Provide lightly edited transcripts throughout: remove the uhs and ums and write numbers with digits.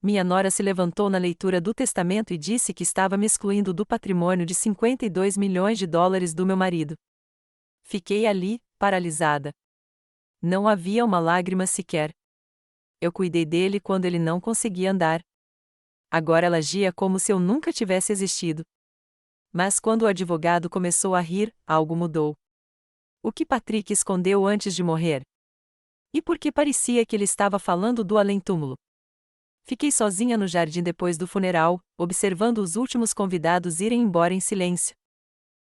minha nora se levantou na leitura do testamento e disse que estava me excluindo do patrimônio de 52 milhões de dólares do meu marido. Fiquei ali, paralisada. Não havia uma lágrima sequer. Eu cuidei dele quando ele não conseguia andar. Agora ela agia como se eu nunca tivesse existido. Mas quando o advogado começou a rir, algo mudou. O que Patrick escondeu antes de morrer? E por que parecia que ele estava falando do além-túmulo? Fiquei sozinha no jardim depois do funeral, observando os últimos convidados irem embora em silêncio.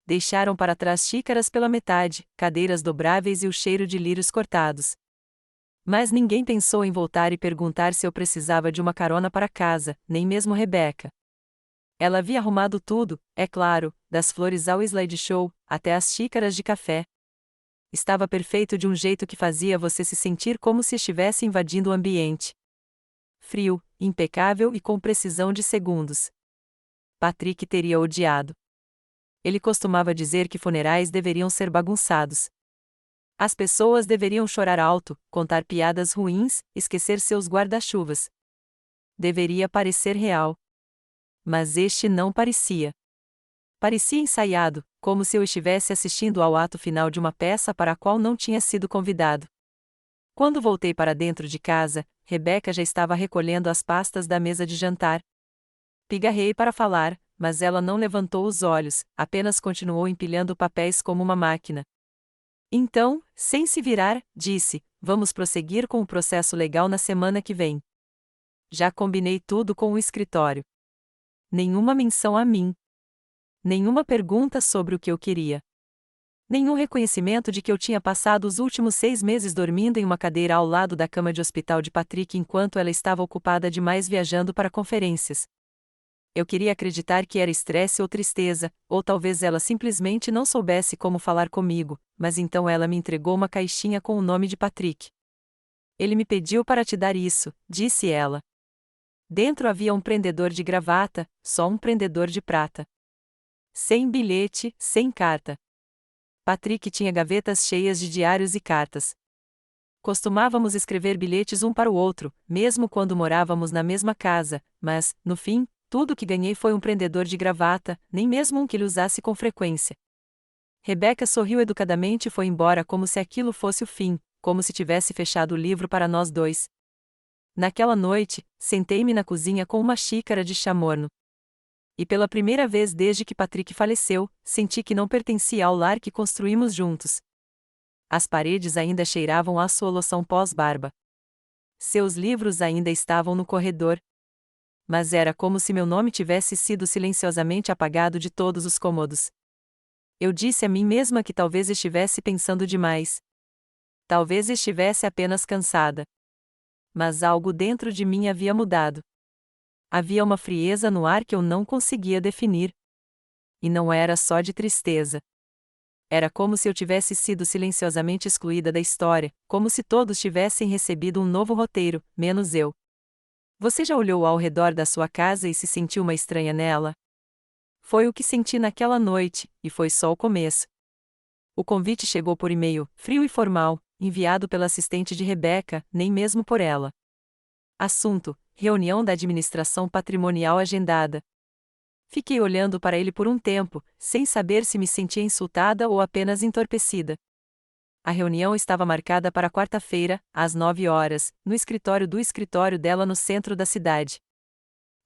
Deixaram para trás xícaras pela metade, cadeiras dobráveis e o cheiro de lírios cortados. Mas ninguém pensou em voltar e perguntar se eu precisava de uma carona para casa, nem mesmo Rebecca. Ela havia arrumado tudo, é claro, das flores ao slideshow, até as xícaras de café. Estava perfeito de um jeito que fazia você se sentir como se estivesse invadindo o ambiente. Frio, impecável e com precisão de segundos. Patrick teria odiado. Ele costumava dizer que funerais deveriam ser bagunçados. As pessoas deveriam chorar alto, contar piadas ruins, esquecer seus guarda-chuvas. Deveria parecer real. Mas este não parecia. Parecia ensaiado, como se eu estivesse assistindo ao ato final de uma peça para a qual não tinha sido convidado. Quando voltei para dentro de casa, Rebecca já estava recolhendo as pastas da mesa de jantar. Pigarrei para falar, mas ela não levantou os olhos, apenas continuou empilhando papéis como uma máquina. Então, sem se virar, disse: "Vamos prosseguir com o processo legal na semana que vem. Já combinei tudo com o escritório. Nenhuma menção a mim. Nenhuma pergunta sobre o que eu queria. Nenhum reconhecimento de que eu tinha passado os últimos 6 meses dormindo em uma cadeira ao lado da cama de hospital de Patrick enquanto ela estava ocupada demais viajando para conferências. Eu queria acreditar que era estresse ou tristeza, ou talvez ela simplesmente não soubesse como falar comigo, mas então ela me entregou uma caixinha com o nome de Patrick. Ele me pediu para te dar isso, disse ela. Dentro havia um prendedor de gravata, só um prendedor de prata. Sem bilhete, sem carta. Patrick tinha gavetas cheias de diários e cartas. Costumávamos escrever bilhetes um para o outro, mesmo quando morávamos na mesma casa, mas, no fim, tudo que ganhei foi um prendedor de gravata, nem mesmo um que ele usasse com frequência. Rebecca sorriu educadamente e foi embora como se aquilo fosse o fim, como se tivesse fechado o livro para nós dois. Naquela noite, sentei-me na cozinha com uma xícara de chá morno. E pela primeira vez desde que Patrick faleceu, senti que não pertencia ao lar que construímos juntos. As paredes ainda cheiravam a sua loção pós-barba. Seus livros ainda estavam no corredor. Mas era como se meu nome tivesse sido silenciosamente apagado de todos os cômodos. Eu disse a mim mesma que talvez estivesse pensando demais. Talvez estivesse apenas cansada. Mas algo dentro de mim havia mudado. Havia uma frieza no ar que eu não conseguia definir. E não era só de tristeza. Era como se eu tivesse sido silenciosamente excluída da história, como se todos tivessem recebido um novo roteiro, menos eu. Você já olhou ao redor da sua casa e se sentiu uma estranha nela? Foi o que senti naquela noite, e foi só o começo. O convite chegou por e-mail, frio e formal, enviado pela assistente de Rebecca, nem mesmo por ela. Assunto: reunião da administração patrimonial agendada. Fiquei olhando para ele por um tempo, sem saber se me sentia insultada ou apenas entorpecida. A reunião estava marcada para quarta-feira, às 9 horas, no escritório dela no centro da cidade.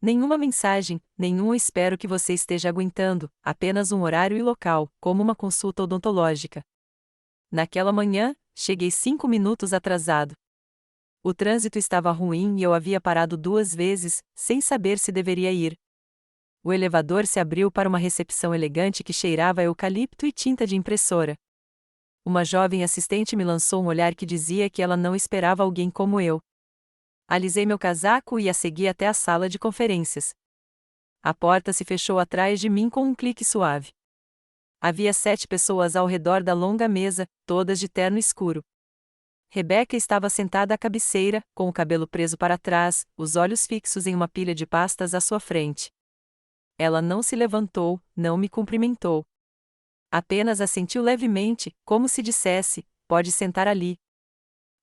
Nenhuma mensagem, nenhum "espero que você esteja aguentando", apenas um horário e local, como uma consulta odontológica. Naquela manhã, cheguei 5 minutos atrasado. O trânsito estava ruim e eu havia parado 2 vezes, sem saber se deveria ir. O elevador se abriu para uma recepção elegante que cheirava a eucalipto e tinta de impressora. Uma jovem assistente me lançou um olhar que dizia que ela não esperava alguém como eu. Alisei meu casaco e a segui até a sala de conferências. A porta se fechou atrás de mim com um clique suave. Havia 7 pessoas ao redor da longa mesa, todas de terno escuro. Rebecca estava sentada à cabeceira, com o cabelo preso para trás, os olhos fixos em uma pilha de pastas à sua frente. Ela não se levantou, não me cumprimentou. Apenas assentiu levemente, como se dissesse: "Pode sentar ali."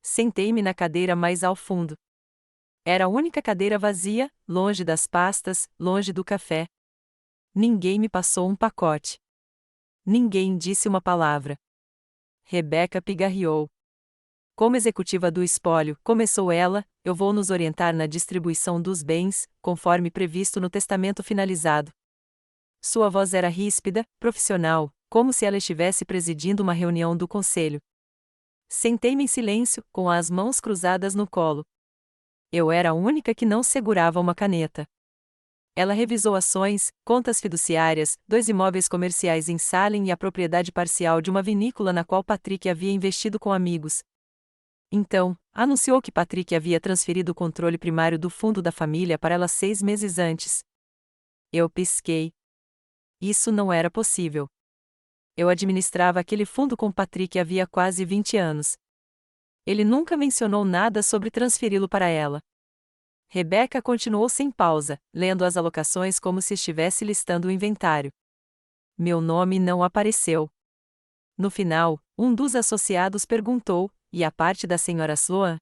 Sentei-me na cadeira mais ao fundo. Era a única cadeira vazia, longe das pastas, longe do café. Ninguém me passou um pacote. Ninguém disse uma palavra. Rebeca pigarreou. Como executiva do espólio, começou ela, eu vou nos orientar na distribuição dos bens, conforme previsto no testamento finalizado. Sua voz era ríspida, profissional, como se ela estivesse presidindo uma reunião do conselho. Sentei-me em silêncio, com as mãos cruzadas no colo. Eu era a única que não segurava uma caneta. Ela revisou ações, contas fiduciárias, 2 imóveis comerciais em Salem e a propriedade parcial de uma vinícola na qual Patrick havia investido com amigos. Então, anunciou que Patrick havia transferido o controle primário do fundo da família para ela 6 meses antes. Eu pisquei. Isso não era possível. Eu administrava aquele fundo com Patrick havia quase 20 anos. Ele nunca mencionou nada sobre transferi-lo para ela. Rebeca continuou sem pausa, lendo as alocações como se estivesse listando o inventário. Meu nome não apareceu. No final, um dos associados perguntou, e a parte da senhora Sloan?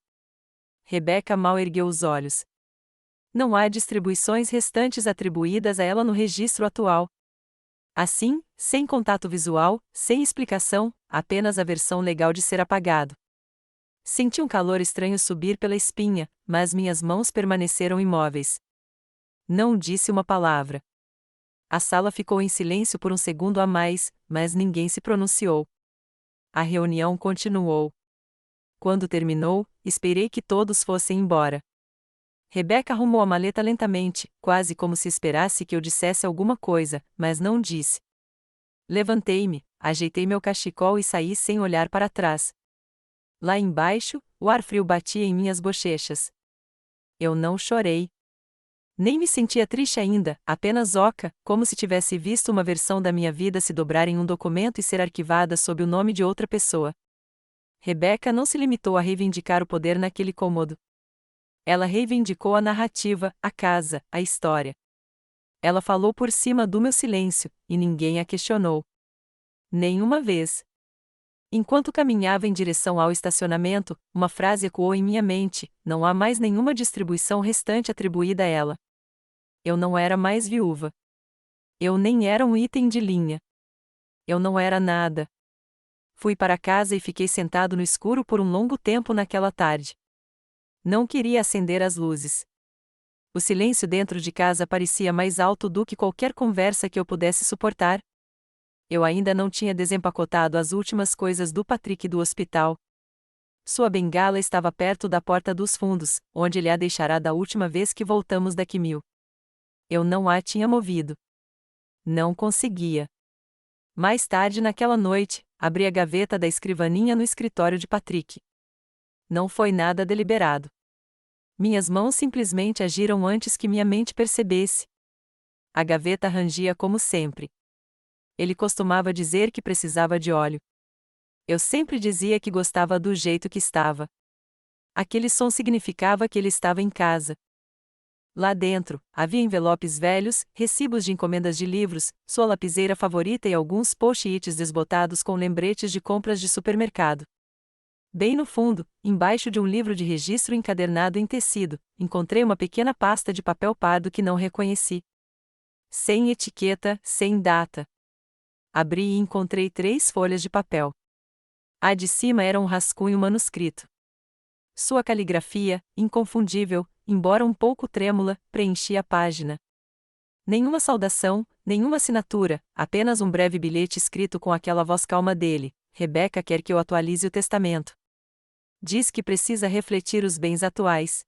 Rebeca mal ergueu os olhos. Não há distribuições restantes atribuídas a ela no registro atual. Assim, sem contato visual, sem explicação, apenas a versão legal de ser apagado. Senti um calor estranho subir pela espinha, mas minhas mãos permaneceram imóveis. Não disse uma palavra. A sala ficou em silêncio por um segundo a mais, mas ninguém se pronunciou. A reunião continuou. Quando terminou, esperei que todos fossem embora. Rebeca arrumou a maleta lentamente, quase como se esperasse que eu dissesse alguma coisa, mas não disse. Levantei-me, ajeitei meu cachecol e saí sem olhar para trás. Lá embaixo, o ar frio batia em minhas bochechas. Eu não chorei. Nem me sentia triste ainda, apenas oca, como se tivesse visto uma versão da minha vida se dobrar em um documento e ser arquivada sob o nome de outra pessoa. Rebeca não se limitou a reivindicar o poder naquele cômodo. Ela reivindicou a narrativa, a casa, a história. Ela falou por cima do meu silêncio, e ninguém a questionou. Nenhuma vez. Enquanto caminhava em direção ao estacionamento, uma frase ecoou em minha mente: não há mais nenhuma distribuição restante atribuída a ela. Eu não era mais viúva. Eu nem era um item de linha. Eu não era nada. Fui para casa e fiquei sentado no escuro por um longo tempo naquela tarde. Não queria acender as luzes. O silêncio dentro de casa parecia mais alto do que qualquer conversa que eu pudesse suportar. Eu ainda não tinha desempacotado as últimas coisas do Patrick do hospital. Sua bengala estava perto da porta dos fundos, onde ele a deixará da última vez que voltamos da Quimil. Eu não a tinha movido. Não conseguia. Mais tarde naquela noite, abri a gaveta da escrivaninha no escritório de Patrick. Não foi nada deliberado. Minhas mãos simplesmente agiram antes que minha mente percebesse. A gaveta rangia como sempre. Ele costumava dizer que precisava de óleo. Eu sempre dizia que gostava do jeito que estava. Aquele som significava que ele estava em casa. Lá dentro, havia envelopes velhos, recibos de encomendas de livros, sua lapiseira favorita e alguns post-its desbotados com lembretes de compras de supermercado. Bem no fundo, embaixo de um livro de registro encadernado em tecido, encontrei uma pequena pasta de papel pardo que não reconheci. Sem etiqueta, sem data. Abri e encontrei 3 folhas de papel. A de cima era um rascunho manuscrito. Sua caligrafia, inconfundível, embora um pouco trêmula, preenchia a página. Nenhuma saudação, nenhuma assinatura, apenas um breve bilhete escrito com aquela voz calma dele: Rebeca quer que eu atualize o testamento. Diz que precisa refletir os bens atuais.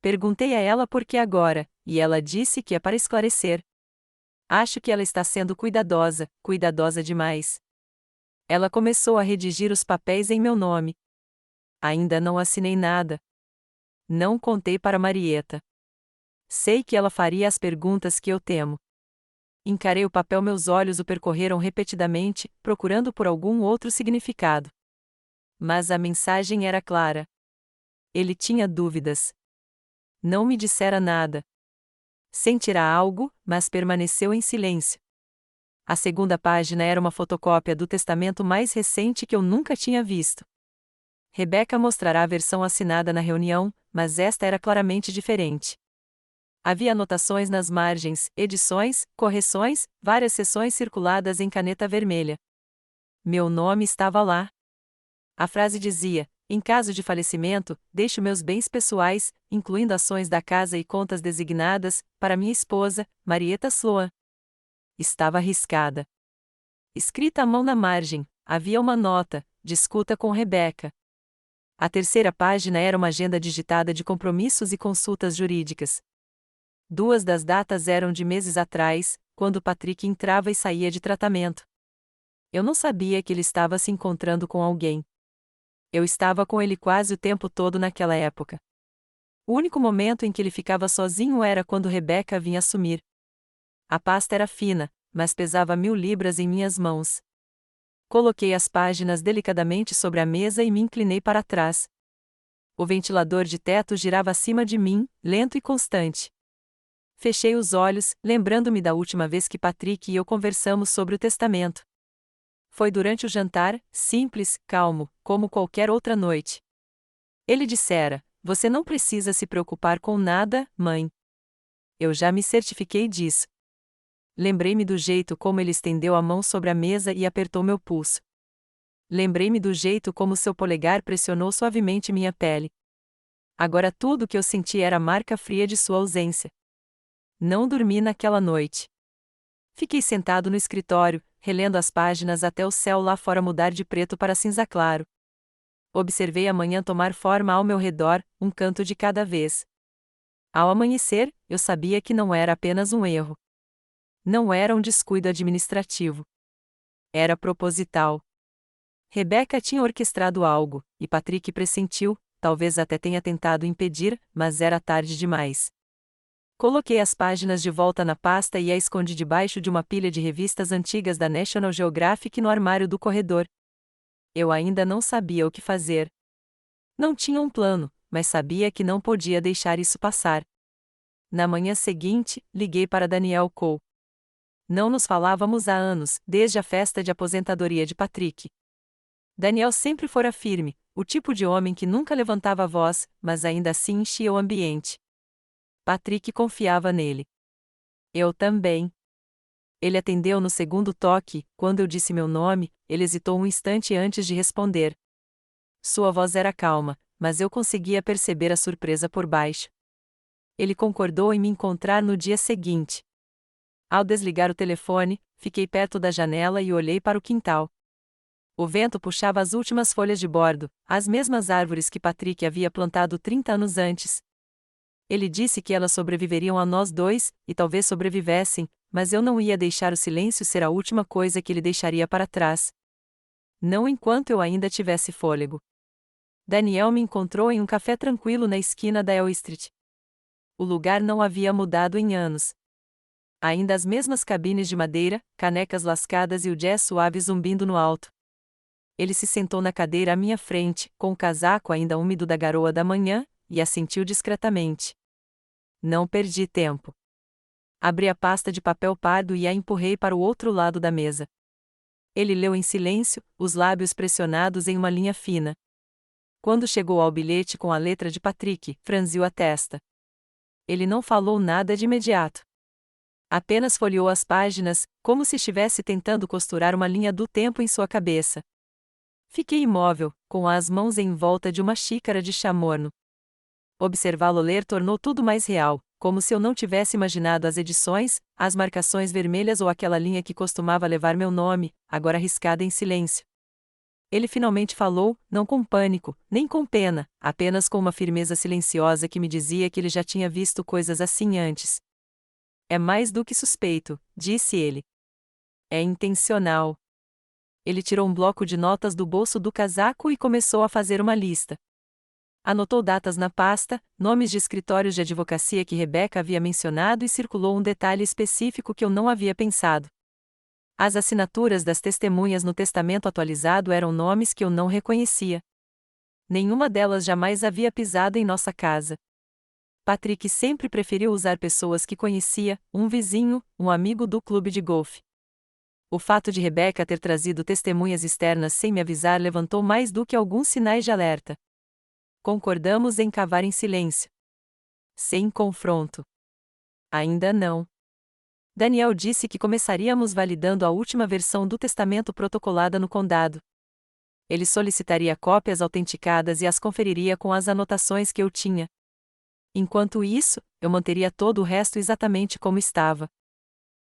Perguntei a ela por que agora, e ela disse que é para esclarecer. Acho que ela está sendo cuidadosa, cuidadosa demais. Ela começou a redigir os papéis em meu nome. Ainda não assinei nada. Não contei para Marieta. Sei que ela faria as perguntas que eu temo. Encarei o papel, meus olhos o percorreram repetidamente, procurando por algum outro significado. Mas a mensagem era clara. Ele tinha dúvidas. Não me dissera nada. Sentirá algo, mas permaneceu em silêncio. A segunda página era uma fotocópia do testamento mais recente que eu nunca tinha visto. Rebeca mostrará a versão assinada na reunião, mas esta era claramente diferente. Havia anotações nas margens, edições, correções, várias seções circuladas em caneta vermelha. Meu nome estava lá. A frase dizia: em caso de falecimento, deixo meus bens pessoais, incluindo ações da casa e contas designadas, para minha esposa, Marieta Sloan. Estava riscada. Escrita à mão na margem, havia uma nota: discuta com Rebeca. A terceira página era uma agenda digitada de compromissos e consultas jurídicas. 2 das datas eram de meses atrás, quando Patrick entrava e saía de tratamento. Eu não sabia que ele estava se encontrando com alguém. Eu estava com ele quase o tempo todo naquela época. O único momento em que ele ficava sozinho era quando Rebeca vinha assumir. A pasta era fina, mas pesava 1000 libras em minhas mãos. Coloquei as páginas delicadamente sobre a mesa e me inclinei para trás. O ventilador de teto girava acima de mim, lento e constante. Fechei os olhos, lembrando-me da última vez que Patrick e eu conversamos sobre o testamento. Foi durante o jantar, simples, calmo, como qualquer outra noite. Ele dissera: você não precisa se preocupar com nada, mãe. Eu já me certifiquei disso. Lembrei-me do jeito como ele estendeu a mão sobre a mesa e apertou meu pulso. Lembrei-me do jeito como seu polegar pressionou suavemente minha pele. Agora tudo o que eu senti era a marca fria de sua ausência. Não dormi naquela noite. Fiquei sentado no escritório, relendo as páginas até o céu lá fora mudar de preto para cinza claro. Observei a manhã tomar forma ao meu redor, um canto de cada vez. Ao amanhecer, eu sabia que não era apenas um erro. Não era um descuido administrativo. Era proposital. Rebeca tinha orquestrado algo, e Patrick pressentiu, talvez até tenha tentado impedir, mas era tarde demais. Coloquei as páginas de volta na pasta e a escondi debaixo de uma pilha de revistas antigas da National Geographic no armário do corredor. Eu ainda não sabia o que fazer. Não tinha um plano, mas sabia que não podia deixar isso passar. Na manhã seguinte, liguei para Daniel Cole. Não nos falávamos há anos, desde a festa de aposentadoria de Patrick. Daniel sempre fora firme, o tipo de homem que nunca levantava a voz, mas ainda assim enchia o ambiente. Patrick confiava nele. Eu também. Ele atendeu no segundo toque. Quando eu disse meu nome, ele hesitou um instante antes de responder. Sua voz era calma, mas eu conseguia perceber a surpresa por baixo. Ele concordou em me encontrar no dia seguinte. Ao desligar o telefone, fiquei perto da janela e olhei para o quintal. O vento puxava as últimas folhas de bordo, as mesmas árvores que Patrick havia plantado 30 anos antes. Ele disse que elas sobreviveriam a nós dois, e talvez sobrevivessem, mas eu não ia deixar o silêncio ser a última coisa que ele deixaria para trás. Não enquanto eu ainda tivesse fôlego. Daniel me encontrou em um café tranquilo na esquina da L Street. O lugar não havia mudado em anos. Ainda as mesmas cabines de madeira, canecas lascadas e o jazz suave zumbindo no alto. Ele se sentou na cadeira à minha frente, com o casaco ainda úmido da garoa da manhã, e assentiu discretamente. Não perdi tempo. Abri a pasta de papel pardo e a empurrei para o outro lado da mesa. Ele leu em silêncio, os lábios pressionados em uma linha fina. Quando chegou ao bilhete com a letra de Patrick, franziu a testa. Ele não falou nada de imediato. Apenas folheou as páginas, como se estivesse tentando costurar uma linha do tempo em sua cabeça. Fiquei imóvel, com as mãos em volta de uma xícara de chá morno. Observá-lo ler tornou tudo mais real, como se eu não tivesse imaginado as edições, as marcações vermelhas ou aquela linha que costumava levar meu nome, agora riscada em silêncio. Ele finalmente falou, não com pânico, nem com pena, apenas com uma firmeza silenciosa que me dizia que ele já tinha visto coisas assim antes. É mais do que suspeito, disse ele. É intencional. Ele tirou um bloco de notas do bolso do casaco e começou a fazer uma lista. Anotou datas na pasta, nomes de escritórios de advocacia que Rebeca havia mencionado e circulou um detalhe específico que eu não havia pensado. As assinaturas das testemunhas no testamento atualizado eram nomes que eu não reconhecia. Nenhuma delas jamais havia pisado em nossa casa. Patrick sempre preferiu usar pessoas que conhecia, um vizinho, um amigo do clube de golfe. O fato de Rebecca ter trazido testemunhas externas sem me avisar levantou mais do que alguns sinais de alerta. Concordamos em cavar em silêncio. Sem confronto. Ainda não. Daniel disse que começaríamos validando a última versão do testamento protocolada no condado. Ele solicitaria cópias autenticadas e as conferiria com as anotações que eu tinha. Enquanto isso, eu manteria todo o resto exatamente como estava.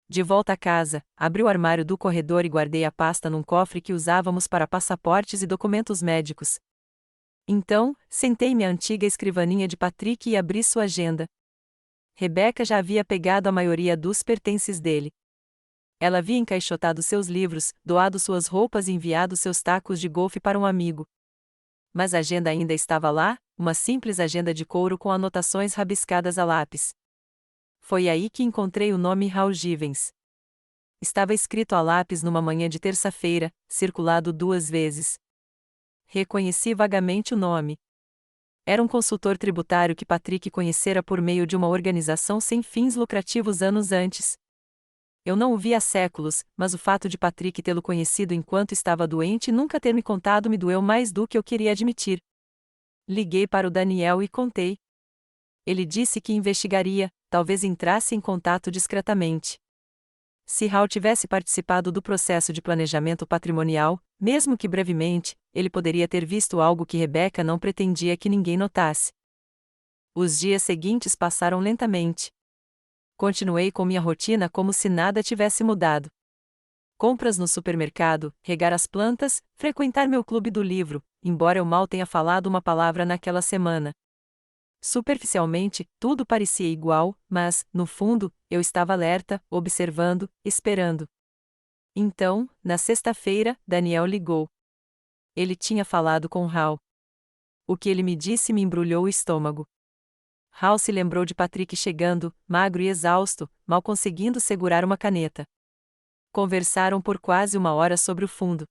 De volta a casa, abri o armário do corredor e guardei a pasta num cofre que usávamos para passaportes e documentos médicos. Então, sentei-me à antiga escrivaninha de Patrick e abri sua agenda. Rebecca já havia pegado a maioria dos pertences dele. Ela havia encaixotado seus livros, doado suas roupas e enviado seus tacos de golfe para um amigo. Mas a agenda ainda estava lá, uma simples agenda de couro com anotações rabiscadas a lápis. Foi aí que encontrei o nome Hal Givens. Estava escrito a lápis numa manhã de terça-feira, circulado 2 vezes. Reconheci vagamente o nome. Era um consultor tributário que Patrick conhecera por meio de uma organização sem fins lucrativos anos antes. Eu não o vi há séculos, mas o fato de Patrick tê-lo conhecido enquanto estava doente e nunca ter me contado me doeu mais do que eu queria admitir. Liguei para o Daniel e contei. Ele disse que investigaria, talvez entrasse em contato discretamente. Se Hal tivesse participado do processo de planejamento patrimonial, mesmo que brevemente, ele poderia ter visto algo que Rebecca não pretendia que ninguém notasse. Os dias seguintes passaram lentamente. Continuei com minha rotina como se nada tivesse mudado. Compras no supermercado, regar as plantas, frequentar meu clube do livro, embora eu mal tenha falado uma palavra naquela semana. Superficialmente, tudo parecia igual, mas, no fundo, eu estava alerta, observando, esperando. Então, na sexta-feira, Daniel ligou. Ele tinha falado com Hal. O que ele me disse me embrulhou o estômago. Hal se lembrou de Patrick chegando, magro e exausto, mal conseguindo segurar uma caneta. Conversaram por quase 1 hora sobre o fundo.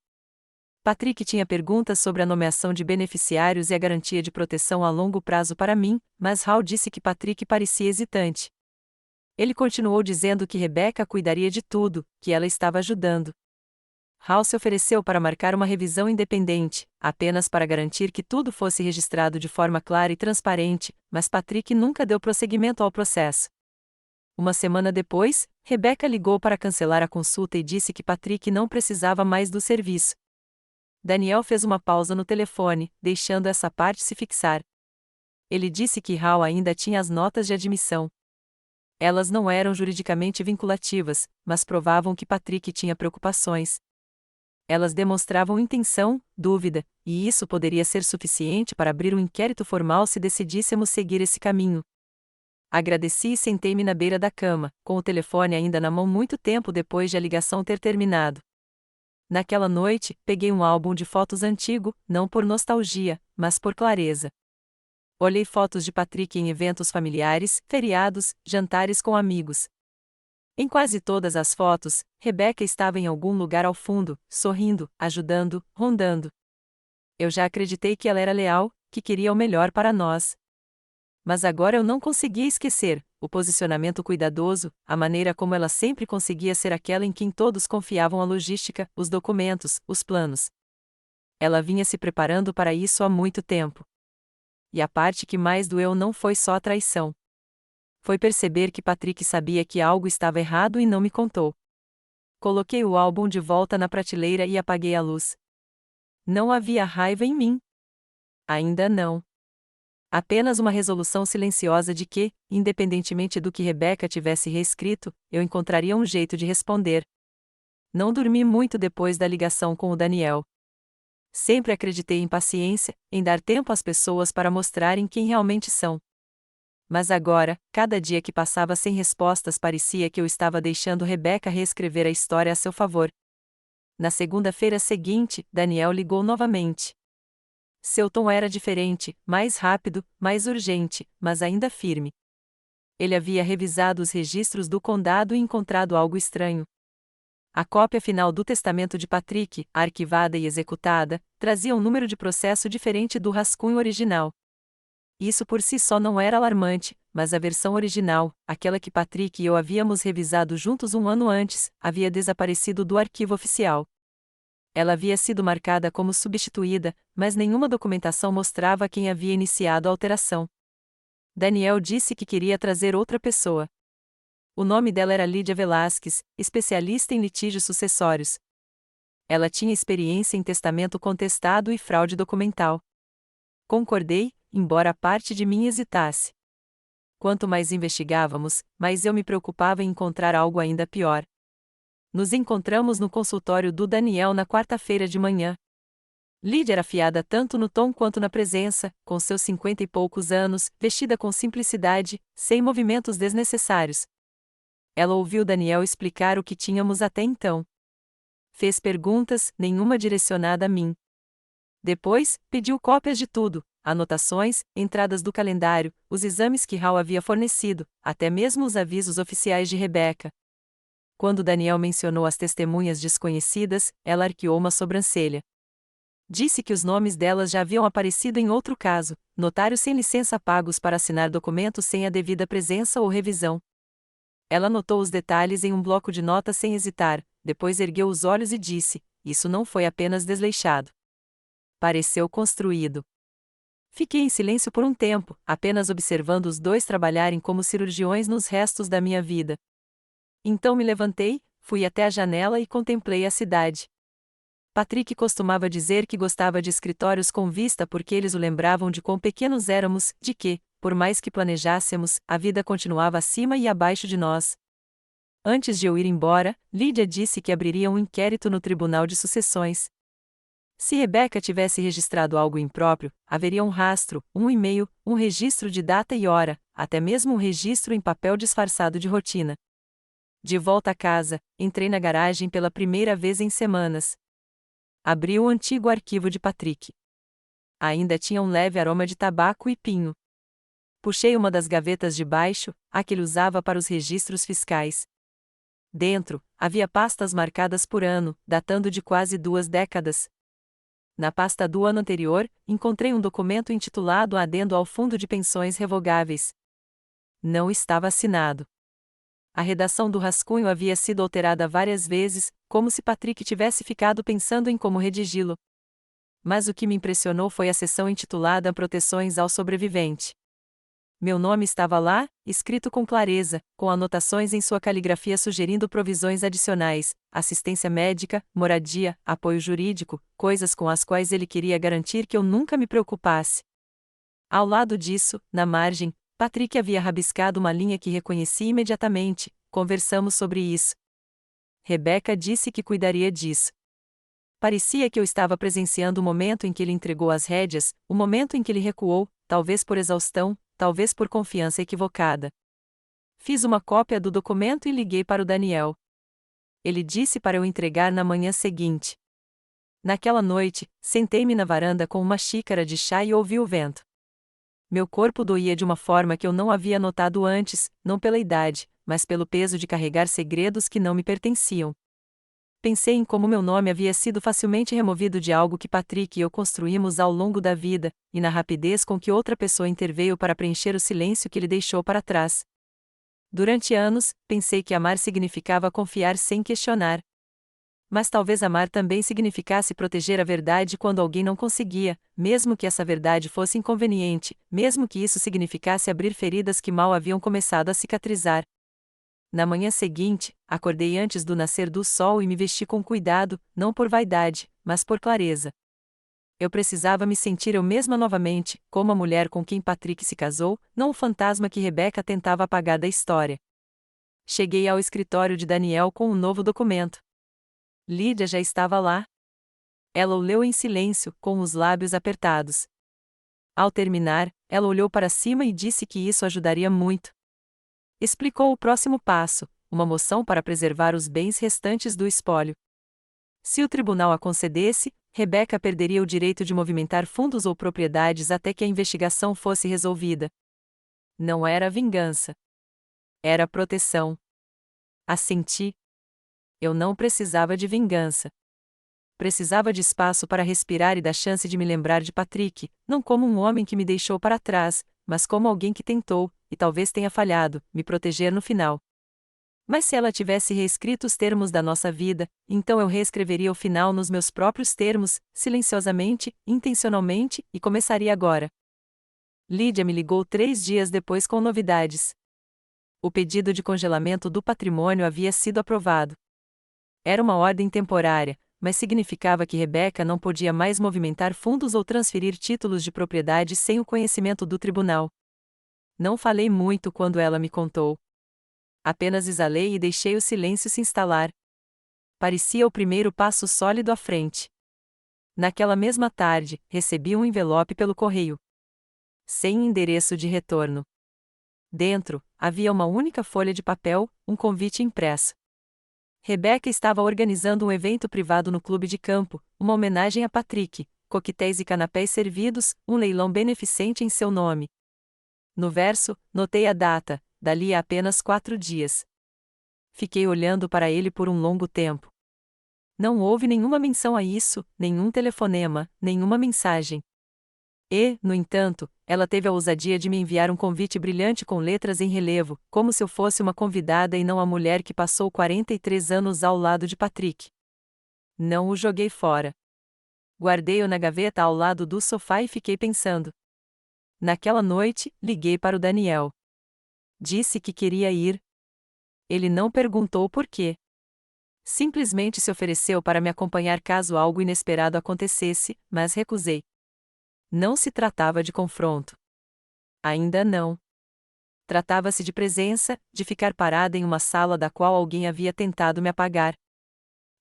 Patrick tinha perguntas sobre a nomeação de beneficiários e a garantia de proteção a longo prazo para mim, mas Hal disse que Patrick parecia hesitante. Ele continuou dizendo que Rebecca cuidaria de tudo, que ela estava ajudando. Hal se ofereceu para marcar uma revisão independente, apenas para garantir que tudo fosse registrado de forma clara e transparente, mas Patrick nunca deu prosseguimento ao processo. 1 semana depois, Rebecca ligou para cancelar a consulta e disse que Patrick não precisava mais do serviço. Daniel fez uma pausa no telefone, deixando essa parte se fixar. Ele disse que Hal ainda tinha as notas de admissão. Elas não eram juridicamente vinculativas, mas provavam que Patrick tinha preocupações. Elas demonstravam intenção, dúvida, e isso poderia ser suficiente para abrir um inquérito formal se decidíssemos seguir esse caminho. Agradeci e sentei-me na beira da cama, com o telefone ainda na mão muito tempo depois de a ligação ter terminado. Naquela noite, peguei um álbum de fotos antigo, não por nostalgia, mas por clareza. Olhei fotos de Patrick em eventos familiares, feriados, jantares com amigos. Em quase todas as fotos, Rebecca estava em algum lugar ao fundo, sorrindo, ajudando, rondando. Eu já acreditei que ela era leal, que queria o melhor para nós. Mas agora eu não conseguia esquecer o posicionamento cuidadoso, a maneira como ela sempre conseguia ser aquela em quem todos confiavam a logística, os documentos, os planos. Ela vinha se preparando para isso há muito tempo. E a parte que mais doeu não foi só a traição. Foi perceber que Patrick sabia que algo estava errado e não me contou. Coloquei o álbum de volta na prateleira e apaguei a luz. Não havia raiva em mim. Ainda não. Apenas uma resolução silenciosa de que, independentemente do que Rebecca tivesse reescrito, eu encontraria um jeito de responder. Não dormi muito depois da ligação com o Daniel. Sempre acreditei em paciência, em dar tempo às pessoas para mostrarem quem realmente são. Mas agora, cada dia que passava sem respostas parecia que eu estava deixando Rebecca reescrever a história a seu favor. Na segunda-feira seguinte, Daniel ligou novamente. Seu tom era diferente, mais rápido, mais urgente, mas ainda firme. Ele havia revisado os registros do condado e encontrado algo estranho. A cópia final do testamento de Patrick, arquivada e executada, trazia um número de processo diferente do rascunho original. Isso por si só não era alarmante, mas a versão original, aquela que Patrick e eu havíamos revisado juntos um ano antes, havia desaparecido do arquivo oficial. Ela havia sido marcada como substituída, mas nenhuma documentação mostrava quem havia iniciado a alteração. Daniel disse que queria trazer outra pessoa. O nome dela era Lídia Velasquez, especialista em litígios sucessórios. Ela tinha experiência em testamento contestado e fraude documental. Concordei, embora a parte de mim hesitasse. Quanto mais investigávamos, mais eu me preocupava em encontrar algo ainda pior. Nos encontramos no consultório do Daniel na quarta-feira de manhã. Lídia era afiada tanto no tom quanto na presença, com seus 50 e poucos anos, vestida com simplicidade, sem movimentos desnecessários. Ela ouviu Daniel explicar o que tínhamos até então. Fez perguntas, nenhuma direcionada a mim. Depois, pediu cópias de tudo, anotações, entradas do calendário, os exames que Hal havia fornecido, até mesmo os avisos oficiais de Rebecca. Quando Daniel mencionou as testemunhas desconhecidas, ela arqueou uma sobrancelha. Disse que os nomes delas já haviam aparecido em outro caso, notários sem licença pagos para assinar documentos sem a devida presença ou revisão. Ela anotou os detalhes em um bloco de notas sem hesitar, depois ergueu os olhos e disse: "Isso não foi apenas desleixado. Pareceu construído." Fiquei em silêncio por um tempo, apenas observando os dois trabalharem como cirurgiões nos restos da minha vida. Então me levantei, fui até a janela e contemplei a cidade. Patrick costumava dizer que gostava de escritórios com vista porque eles o lembravam de quão pequenos éramos, de que, por mais que planejássemos, a vida continuava acima e abaixo de nós. Antes de eu ir embora, Lídia disse que abriria um inquérito no Tribunal de Sucessões. Se Rebecca tivesse registrado algo impróprio, haveria um rastro, um e-mail, um registro de data e hora, até mesmo um registro em papel disfarçado de rotina. De volta a casa, entrei na garagem pela primeira vez em semanas. Abri o antigo arquivo de Patrick. Ainda tinha um leve aroma de tabaco e pinho. Puxei uma das gavetas de baixo, a que ele usava para os registros fiscais. Dentro, havia pastas marcadas por ano, datando de quase 2 décadas. Na pasta do ano anterior, encontrei um documento intitulado Adendo ao Fundo de Pensões Revogáveis. Não estava assinado. A redação do rascunho havia sido alterada várias vezes, como se Patrick tivesse ficado pensando em como redigi-lo. Mas o que me impressionou foi a seção intitulada Proteções ao Sobrevivente. Meu nome estava lá, escrito com clareza, com anotações em sua caligrafia sugerindo provisões adicionais, assistência médica, moradia, apoio jurídico, coisas com as quais ele queria garantir que eu nunca me preocupasse. Ao lado disso, na margem, Patrick havia rabiscado uma linha que reconheci imediatamente. Conversamos sobre isso. Rebecca disse que cuidaria disso. Parecia que eu estava presenciando o momento em que ele entregou as rédeas, o momento em que ele recuou, talvez por exaustão, talvez por confiança equivocada. Fiz uma cópia do documento e liguei para o Daniel. Ele disse para eu entregar na manhã seguinte. Naquela noite, sentei-me na varanda com uma xícara de chá e ouvi o vento. Meu corpo doía de uma forma que eu não havia notado antes, não pela idade, mas pelo peso de carregar segredos que não me pertenciam. Pensei em como meu nome havia sido facilmente removido de algo que Patrick e eu construímos ao longo da vida, e na rapidez com que outra pessoa interveio para preencher o silêncio que ele deixou para trás. Durante anos, pensei que amar significava confiar sem questionar. Mas talvez amar também significasse proteger a verdade quando alguém não conseguia, mesmo que essa verdade fosse inconveniente, mesmo que isso significasse abrir feridas que mal haviam começado a cicatrizar. Na manhã seguinte, acordei antes do nascer do sol e me vesti com cuidado, não por vaidade, mas por clareza. Eu precisava me sentir eu mesma novamente, como a mulher com quem Patrick se casou, não o fantasma que Rebecca tentava apagar da história. Cheguei ao escritório de Daniel com um novo documento. Lídia já estava lá. Ela o leu em silêncio, com os lábios apertados. Ao terminar, ela olhou para cima e disse que isso ajudaria muito. Explicou o próximo passo, uma moção para preservar os bens restantes do espólio. Se o tribunal a concedesse, Rebecca perderia o direito de movimentar fundos ou propriedades até que a investigação fosse resolvida. Não era vingança. Era proteção. Assenti. Eu não precisava de vingança. Precisava de espaço para respirar e da chance de me lembrar de Patrick, não como um homem que me deixou para trás, mas como alguém que tentou, e talvez tenha falhado, me proteger no final. Mas se ela tivesse reescrito os termos da nossa vida, então eu reescreveria o final nos meus próprios termos, silenciosamente, intencionalmente, e começaria agora. Lídia me ligou 3 dias depois com novidades. O pedido de congelamento do patrimônio havia sido aprovado. Era uma ordem temporária, mas significava que Rebeca não podia mais movimentar fundos ou transferir títulos de propriedade sem o conhecimento do tribunal. Não falei muito quando ela me contou. Apenas exalei e deixei o silêncio se instalar. Parecia o primeiro passo sólido à frente. Naquela mesma tarde, recebi um envelope pelo correio. Sem endereço de retorno. Dentro, havia uma única folha de papel, um convite impresso. Rebeca estava organizando um evento privado no clube de campo, uma homenagem a Patrick, coquetéis e canapés servidos, um leilão beneficente em seu nome. No verso, notei a data, dali a apenas 4 dias. Fiquei olhando para ele por um longo tempo. Não houve nenhuma menção a isso, nenhum telefonema, nenhuma mensagem. E, no entanto, ela teve a ousadia de me enviar um convite brilhante com letras em relevo, como se eu fosse uma convidada e não a mulher que passou 43 anos ao lado de Patrick. Não o joguei fora. Guardei-o na gaveta ao lado do sofá e fiquei pensando. Naquela noite, liguei para o Daniel. Disse que queria ir. Ele não perguntou por quê. Simplesmente se ofereceu para me acompanhar caso algo inesperado acontecesse, mas recusei. Não se tratava de confronto. Ainda não. Tratava-se de presença, de ficar parada em uma sala da qual alguém havia tentado me apagar.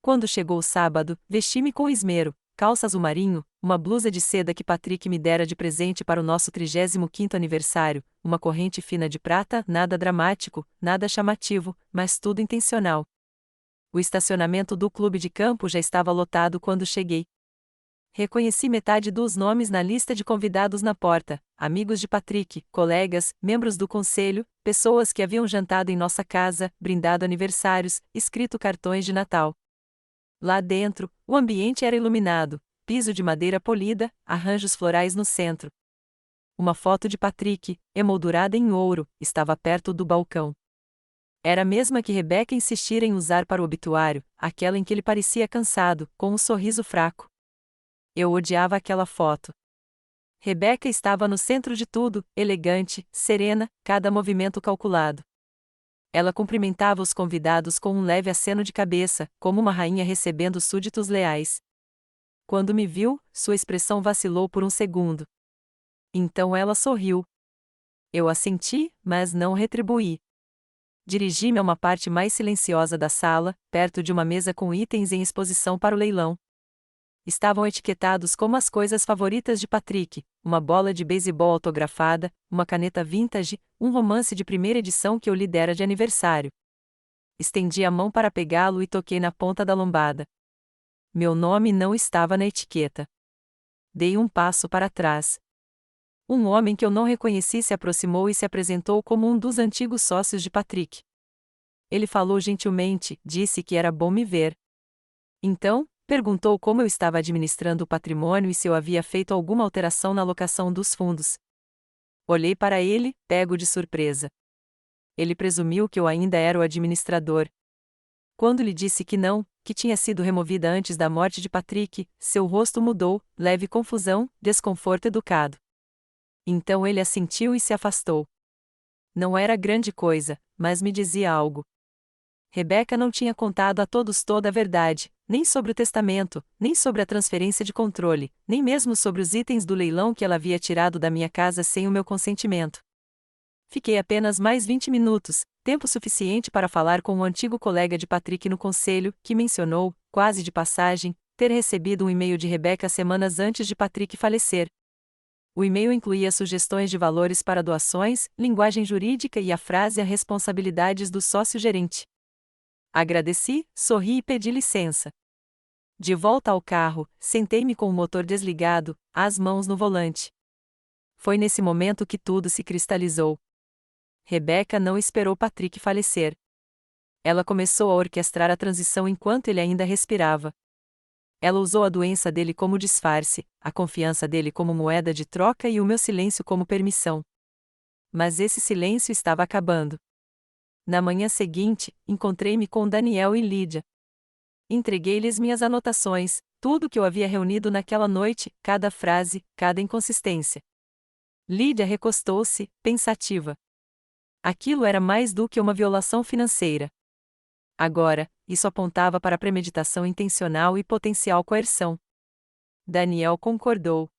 Quando chegou o sábado, vesti-me com esmero, calça azul marinho, uma blusa de seda que Patrick me dera de presente para o nosso 35º aniversário, uma corrente fina de prata, nada dramático, nada chamativo, mas tudo intencional. O estacionamento do clube de campo já estava lotado quando cheguei. Reconheci metade dos nomes na lista de convidados na porta, amigos de Patrick, colegas, membros do conselho, pessoas que haviam jantado em nossa casa, brindado aniversários, escrito cartões de Natal. Lá dentro, o ambiente era iluminado, piso de madeira polida, arranjos florais no centro. Uma foto de Patrick, emoldurada em ouro, estava perto do balcão. Era a mesma que Rebeca insistira em usar para o obituário, aquela em que ele parecia cansado, com um sorriso fraco. Eu odiava aquela foto. Rebeca estava no centro de tudo, elegante, serena, cada movimento calculado. Ela cumprimentava os convidados com um leve aceno de cabeça, como uma rainha recebendo súditos leais. Quando me viu, sua expressão vacilou por um segundo. Então ela sorriu. Eu assenti, mas não retribuí. Dirigi-me a uma parte mais silenciosa da sala, perto de uma mesa com itens em exposição para o leilão. Estavam etiquetados como as coisas favoritas de Patrick, uma bola de beisebol autografada, uma caneta vintage, um romance de primeira edição que eu lhe dera de aniversário. Estendi a mão para pegá-lo e toquei na ponta da lombada. Meu nome não estava na etiqueta. Dei um passo para trás. Um homem que eu não reconheci se aproximou e se apresentou como um dos antigos sócios de Patrick. Ele falou gentilmente, disse que era bom me ver. Então, perguntou como eu estava administrando o patrimônio e se eu havia feito alguma alteração na alocação dos fundos. Olhei para ele, pego de surpresa. Ele presumiu que eu ainda era o administrador. Quando lhe disse que não, que tinha sido removida antes da morte de Patrick, seu rosto mudou, leve confusão, desconforto educado. Então ele assentiu e se afastou. Não era grande coisa, mas me dizia algo. Rebeca não tinha contado a todos toda a verdade, nem sobre o testamento, nem sobre a transferência de controle, nem mesmo sobre os itens do leilão que ela havia tirado da minha casa sem o meu consentimento. Fiquei apenas mais 20 minutos, tempo suficiente para falar com um antigo colega de Patrick no conselho, que mencionou, quase de passagem, ter recebido um e-mail de Rebeca semanas antes de Patrick falecer. O e-mail incluía sugestões de valores para doações, linguagem jurídica e a frase: "a responsabilidades do sócio-gerente". Agradeci, sorri e pedi licença. De volta ao carro, sentei-me com o motor desligado, as mãos no volante. Foi nesse momento que tudo se cristalizou. Rebeca não esperou Patrick falecer. Ela começou a orquestrar a transição enquanto ele ainda respirava. Ela usou a doença dele como disfarce, a confiança dele como moeda de troca e o meu silêncio como permissão. Mas esse silêncio estava acabando. Na manhã seguinte, encontrei-me com Daniel e Lídia. Entreguei-lhes minhas anotações, tudo que eu havia reunido naquela noite, cada frase, cada inconsistência. Lídia recostou-se, pensativa. Aquilo era mais do que uma violação financeira. Agora, isso apontava para premeditação intencional e potencial coerção. Daniel concordou.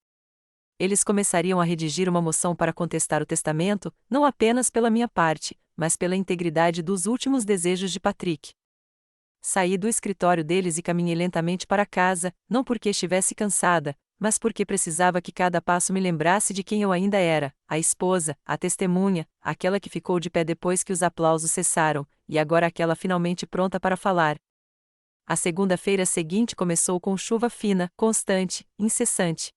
Eles começariam a redigir uma moção para contestar o testamento, não apenas pela minha parte, mas pela integridade dos últimos desejos de Patrick. Saí do escritório deles e caminhei lentamente para casa, não porque estivesse cansada, mas porque precisava que cada passo me lembrasse de quem eu ainda era, a esposa, a testemunha, aquela que ficou de pé depois que os aplausos cessaram, e agora aquela finalmente pronta para falar. A segunda-feira seguinte começou com chuva fina, constante, incessante.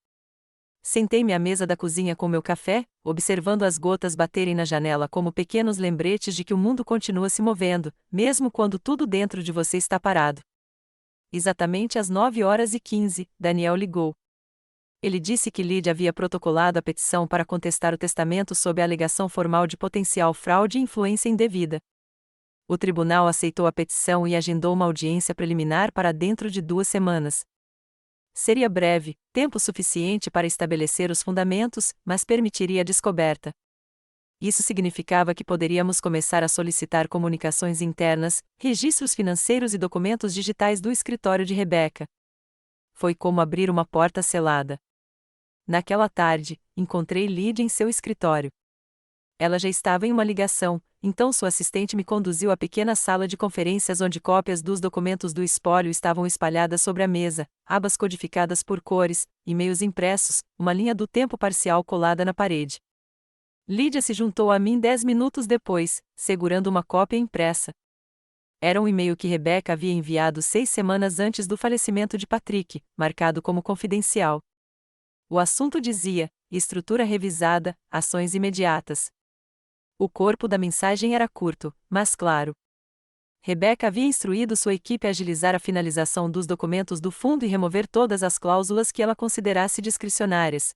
Sentei-me à mesa da cozinha com meu café, observando as gotas baterem na janela como pequenos lembretes de que o mundo continua se movendo, mesmo quando tudo dentro de você está parado. Exatamente às 9h15, Daniel ligou. Ele disse que Lídia havia protocolado a petição para contestar o testamento sob a alegação formal de potencial fraude e influência indevida. O tribunal aceitou a petição e agendou uma audiência preliminar para dentro de 2 semanas. Seria breve, tempo suficiente para estabelecer os fundamentos, mas permitiria a descoberta. Isso significava que poderíamos começar a solicitar comunicações internas, registros financeiros e documentos digitais do escritório de Rebecca. Foi como abrir uma porta selada. Naquela tarde, encontrei Lídia em seu escritório. Ela já estava em uma ligação, então sua assistente me conduziu à pequena sala de conferências onde cópias dos documentos do espólio estavam espalhadas sobre a mesa, abas codificadas por cores, e-mails impressos, uma linha do tempo parcial colada na parede. Lídia se juntou a mim 10 minutos depois, segurando uma cópia impressa. Era um e-mail que Rebecca havia enviado 6 semanas antes do falecimento de Patrick, marcado como confidencial. O assunto dizia: estrutura revisada, ações imediatas. O corpo da mensagem era curto, mas claro. Rebecca havia instruído sua equipe a agilizar a finalização dos documentos do fundo e remover todas as cláusulas que ela considerasse discricionárias.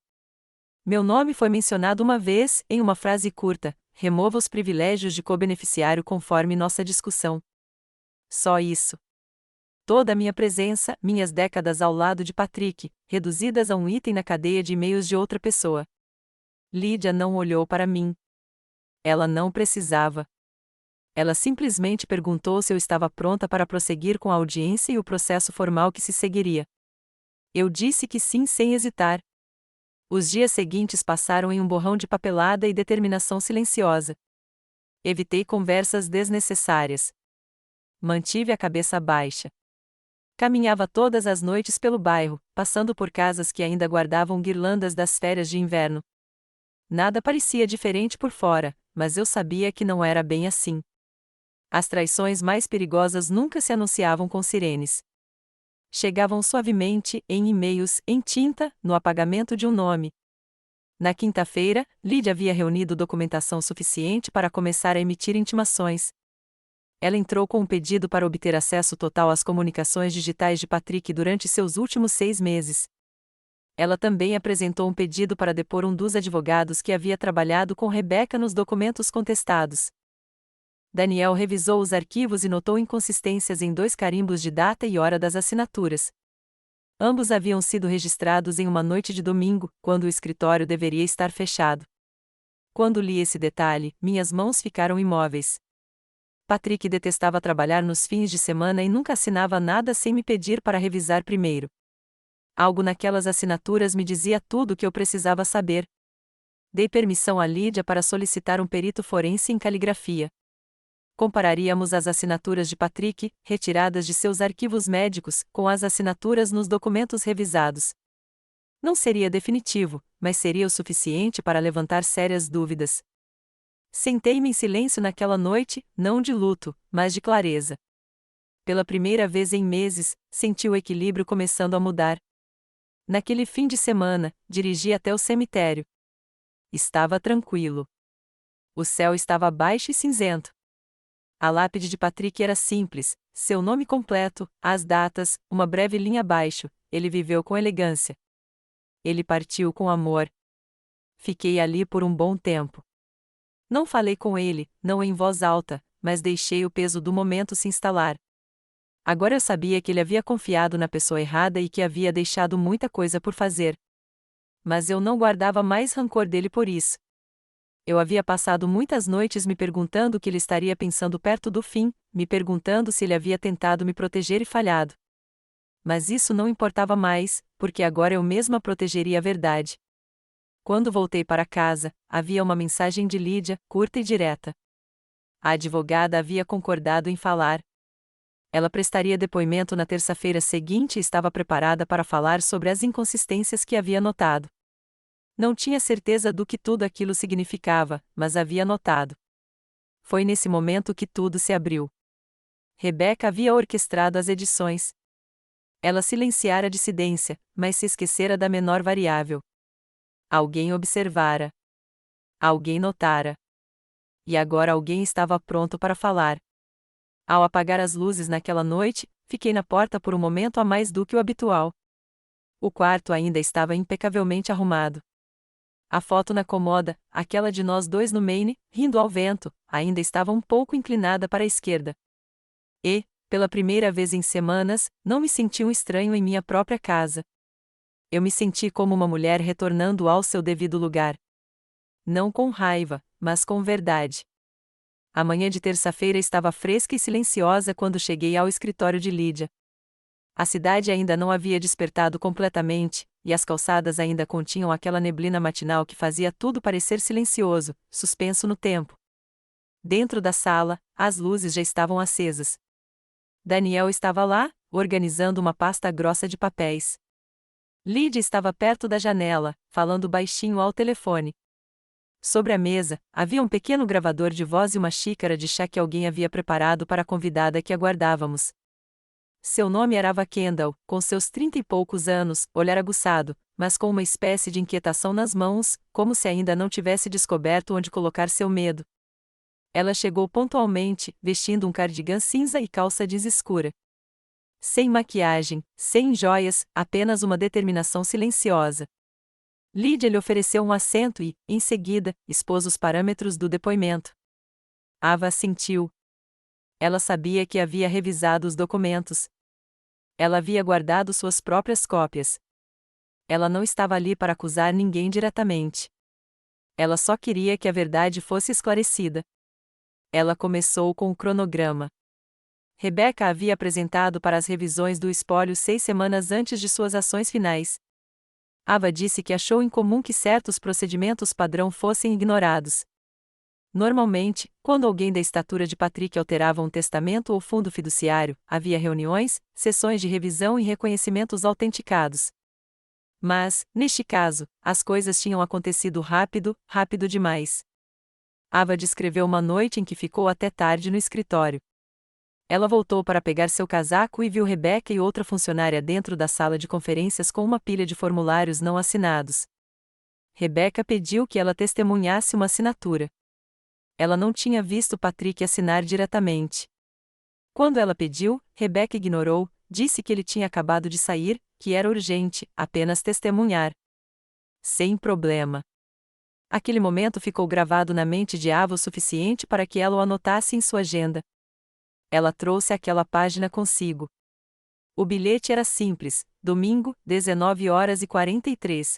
Meu nome foi mencionado uma vez, em uma frase curta: remova os privilégios de co-beneficiário conforme nossa discussão. Só isso. Toda a minha presença, minhas décadas ao lado de Patrick, reduzidas a um item na cadeia de e-mails de outra pessoa. Lídia não olhou para mim. Ela não precisava. Ela simplesmente perguntou se eu estava pronta para prosseguir com a audiência e o processo formal que se seguiria. Eu disse que sim sem hesitar. Os dias seguintes passaram em um borrão de papelada e determinação silenciosa. Evitei conversas desnecessárias. Mantive a cabeça baixa. Caminhava todas as noites pelo bairro, passando por casas que ainda guardavam guirlandas das férias de inverno. Nada parecia diferente por fora, mas eu sabia que não era bem assim. As traições mais perigosas nunca se anunciavam com sirenes. Chegavam suavemente, em e-mails, em tinta, no apagamento de um nome. Na quinta-feira, Lídia havia reunido documentação suficiente para começar a emitir intimações. Ela entrou com um pedido para obter acesso total às comunicações digitais de Patrick durante seus últimos 6 meses. Ela também apresentou um pedido para depor um dos advogados que havia trabalhado com Rebecca nos documentos contestados. Daniel revisou os arquivos e notou inconsistências em 2 carimbos de data e hora das assinaturas. Ambos haviam sido registrados em uma noite de domingo, quando o escritório deveria estar fechado. Quando li esse detalhe, minhas mãos ficaram imóveis. Patrick detestava trabalhar nos fins de semana e nunca assinava nada sem me pedir para revisar primeiro. Algo naquelas assinaturas me dizia tudo o que eu precisava saber. Dei permissão a Lídia para solicitar um perito forense em caligrafia. Compararíamos as assinaturas de Patrick, retiradas de seus arquivos médicos, com as assinaturas nos documentos revisados. Não seria definitivo, mas seria o suficiente para levantar sérias dúvidas. Sentei-me em silêncio naquela noite, não de luto, mas de clareza. Pela primeira vez em meses, senti o equilíbrio começando a mudar. Naquele fim de semana, dirigi até o cemitério. Estava tranquilo. O céu estava baixo e cinzento. A lápide de Patrick era simples, seu nome completo, as datas, uma breve linha abaixo: ele viveu com elegância. Ele partiu com amor. Fiquei ali por um bom tempo. Não falei com ele, não em voz alta, mas deixei o peso do momento se instalar. Agora eu sabia que ele havia confiado na pessoa errada e que havia deixado muita coisa por fazer. Mas eu não guardava mais rancor dele por isso. Eu havia passado muitas noites me perguntando o que ele estaria pensando perto do fim, me perguntando se ele havia tentado me proteger e falhado. Mas isso não importava mais, porque agora eu mesma protegeria a verdade. Quando voltei para casa, havia uma mensagem de Lídia, curta e direta. A advogada havia concordado em falar. Ela prestaria depoimento na terça-feira seguinte e estava preparada para falar sobre as inconsistências que havia notado. Não tinha certeza do que tudo aquilo significava, mas havia notado. Foi nesse momento que tudo se abriu. Rebeca havia orquestrado as edições. Ela silenciara a dissidência, mas se esquecera da menor variável. Alguém observara. Alguém notara. E agora alguém estava pronto para falar. Ao apagar as luzes naquela noite, fiquei na porta por um momento a mais do que o habitual. O quarto ainda estava impecavelmente arrumado. A foto na cômoda, aquela de nós dois no Maine, rindo ao vento, ainda estava um pouco inclinada para a esquerda. E, pela primeira vez em semanas, não me senti um estranho em minha própria casa. Eu me senti como uma mulher retornando ao seu devido lugar. Não com raiva, mas com verdade. A manhã de terça-feira estava fresca e silenciosa quando cheguei ao escritório de Lídia. A cidade ainda não havia despertado completamente, e as calçadas ainda continham aquela neblina matinal que fazia tudo parecer silencioso, suspenso no tempo. Dentro da sala, as luzes já estavam acesas. Daniel estava lá, organizando uma pasta grossa de papéis. Lídia estava perto da janela, falando baixinho ao telefone. Sobre a mesa, havia um pequeno gravador de voz e uma xícara de chá que alguém havia preparado para a convidada que aguardávamos. Seu nome era Ava Kendall, com seus 30 e poucos anos, olhar aguçado, mas com uma espécie de inquietação nas mãos, como se ainda não tivesse descoberto onde colocar seu medo. Ela chegou pontualmente, vestindo um cardigan cinza e calça jeans escura. Sem maquiagem, sem joias, apenas uma determinação silenciosa. Lídia lhe ofereceu um assento e, em seguida, expôs os parâmetros do depoimento. Ava assentiu. Ela sabia que havia revisado os documentos. Ela havia guardado suas próprias cópias. Ela não estava ali para acusar ninguém diretamente. Ela só queria que a verdade fosse esclarecida. Ela começou com o cronograma. Rebeca havia apresentado para as revisões do espólio 6 semanas antes de suas ações finais. Ava disse que achou incomum que certos procedimentos padrão fossem ignorados. Normalmente, quando alguém da estatura de Patrick alterava um testamento ou fundo fiduciário, havia reuniões, sessões de revisão e reconhecimentos autenticados. Mas, neste caso, as coisas tinham acontecido rápido demais. Ava descreveu uma noite em que ficou até tarde no escritório. Ela voltou para pegar seu casaco e viu Rebeca e outra funcionária dentro da sala de conferências com uma pilha de formulários não assinados. Rebeca pediu que ela testemunhasse uma assinatura. Ela não tinha visto Patrick assinar diretamente. Quando ela pediu, Rebeca ignorou, disse que ele tinha acabado de sair, que era urgente, apenas testemunhar. Sem problema. Aquele momento ficou gravado na mente de Ava o suficiente para que ela o anotasse em sua agenda. Ela trouxe aquela página consigo. O bilhete era simples, domingo, 19h43.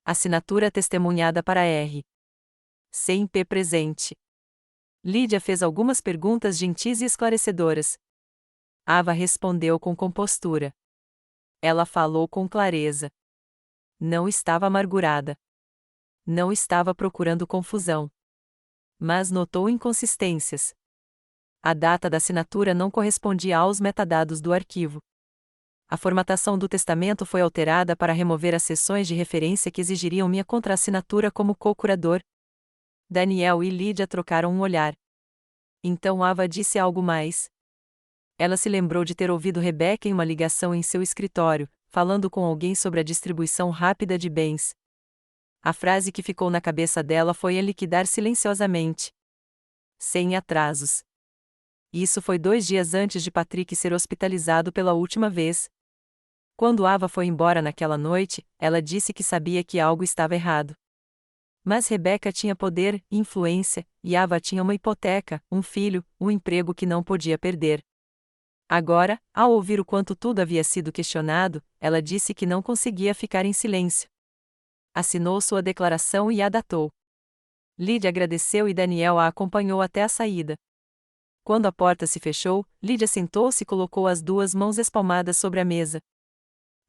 Assinatura testemunhada para R. Sem P presente. Lídia fez algumas perguntas gentis e esclarecedoras. Ava respondeu com compostura. Ela falou com clareza. Não estava amargurada. Não estava procurando confusão. Mas notou inconsistências. A data da assinatura não correspondia aos metadados do arquivo. A formatação do testamento foi alterada para remover as seções de referência que exigiriam minha contraassinatura como co-curador. Daniel e Lídia trocaram um olhar. Então Ava disse algo mais. Ela se lembrou de ter ouvido Rebeca em uma ligação em seu escritório, falando com alguém sobre a distribuição rápida de bens. A frase que ficou na cabeça dela foi a liquidar silenciosamente. Sem atrasos. Isso foi 2 dias antes de Patrick ser hospitalizado pela última vez. Quando Ava foi embora naquela noite, ela disse que sabia que algo estava errado. Mas Rebeca tinha poder, influência, e Ava tinha uma hipoteca, um filho, um emprego que não podia perder. Agora, ao ouvir o quanto tudo havia sido questionado, ela disse que não conseguia ficar em silêncio. Assinou sua declaração e a datou. Lídia agradeceu e Daniel a acompanhou até a saída. Quando a porta se fechou, Lídia sentou-se e colocou as duas mãos espalmadas sobre a mesa.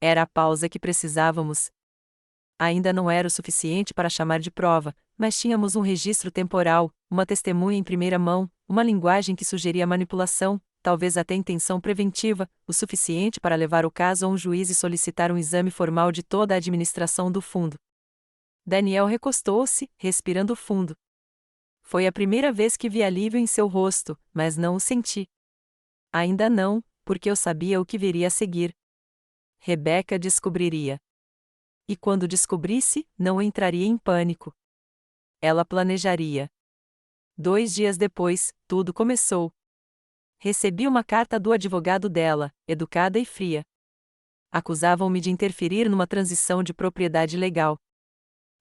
Era a pausa que precisávamos. Ainda não era o suficiente para chamar de prova, mas tínhamos um registro temporal, uma testemunha em primeira mão, uma linguagem que sugeria manipulação, talvez até intenção preventiva, o suficiente para levar o caso a um juiz e solicitar um exame formal de toda a administração do fundo. Daniel recostou-se, respirando fundo. Foi a primeira vez que vi alívio em seu rosto, mas não o senti. Ainda não, porque eu sabia o que viria a seguir. Rebeca descobriria. E quando descobrisse, não entraria em pânico. Ela planejaria. 2 dias depois, tudo começou. Recebi uma carta do advogado dela, educada e fria. Acusavam-me de interferir numa transição de propriedade legal.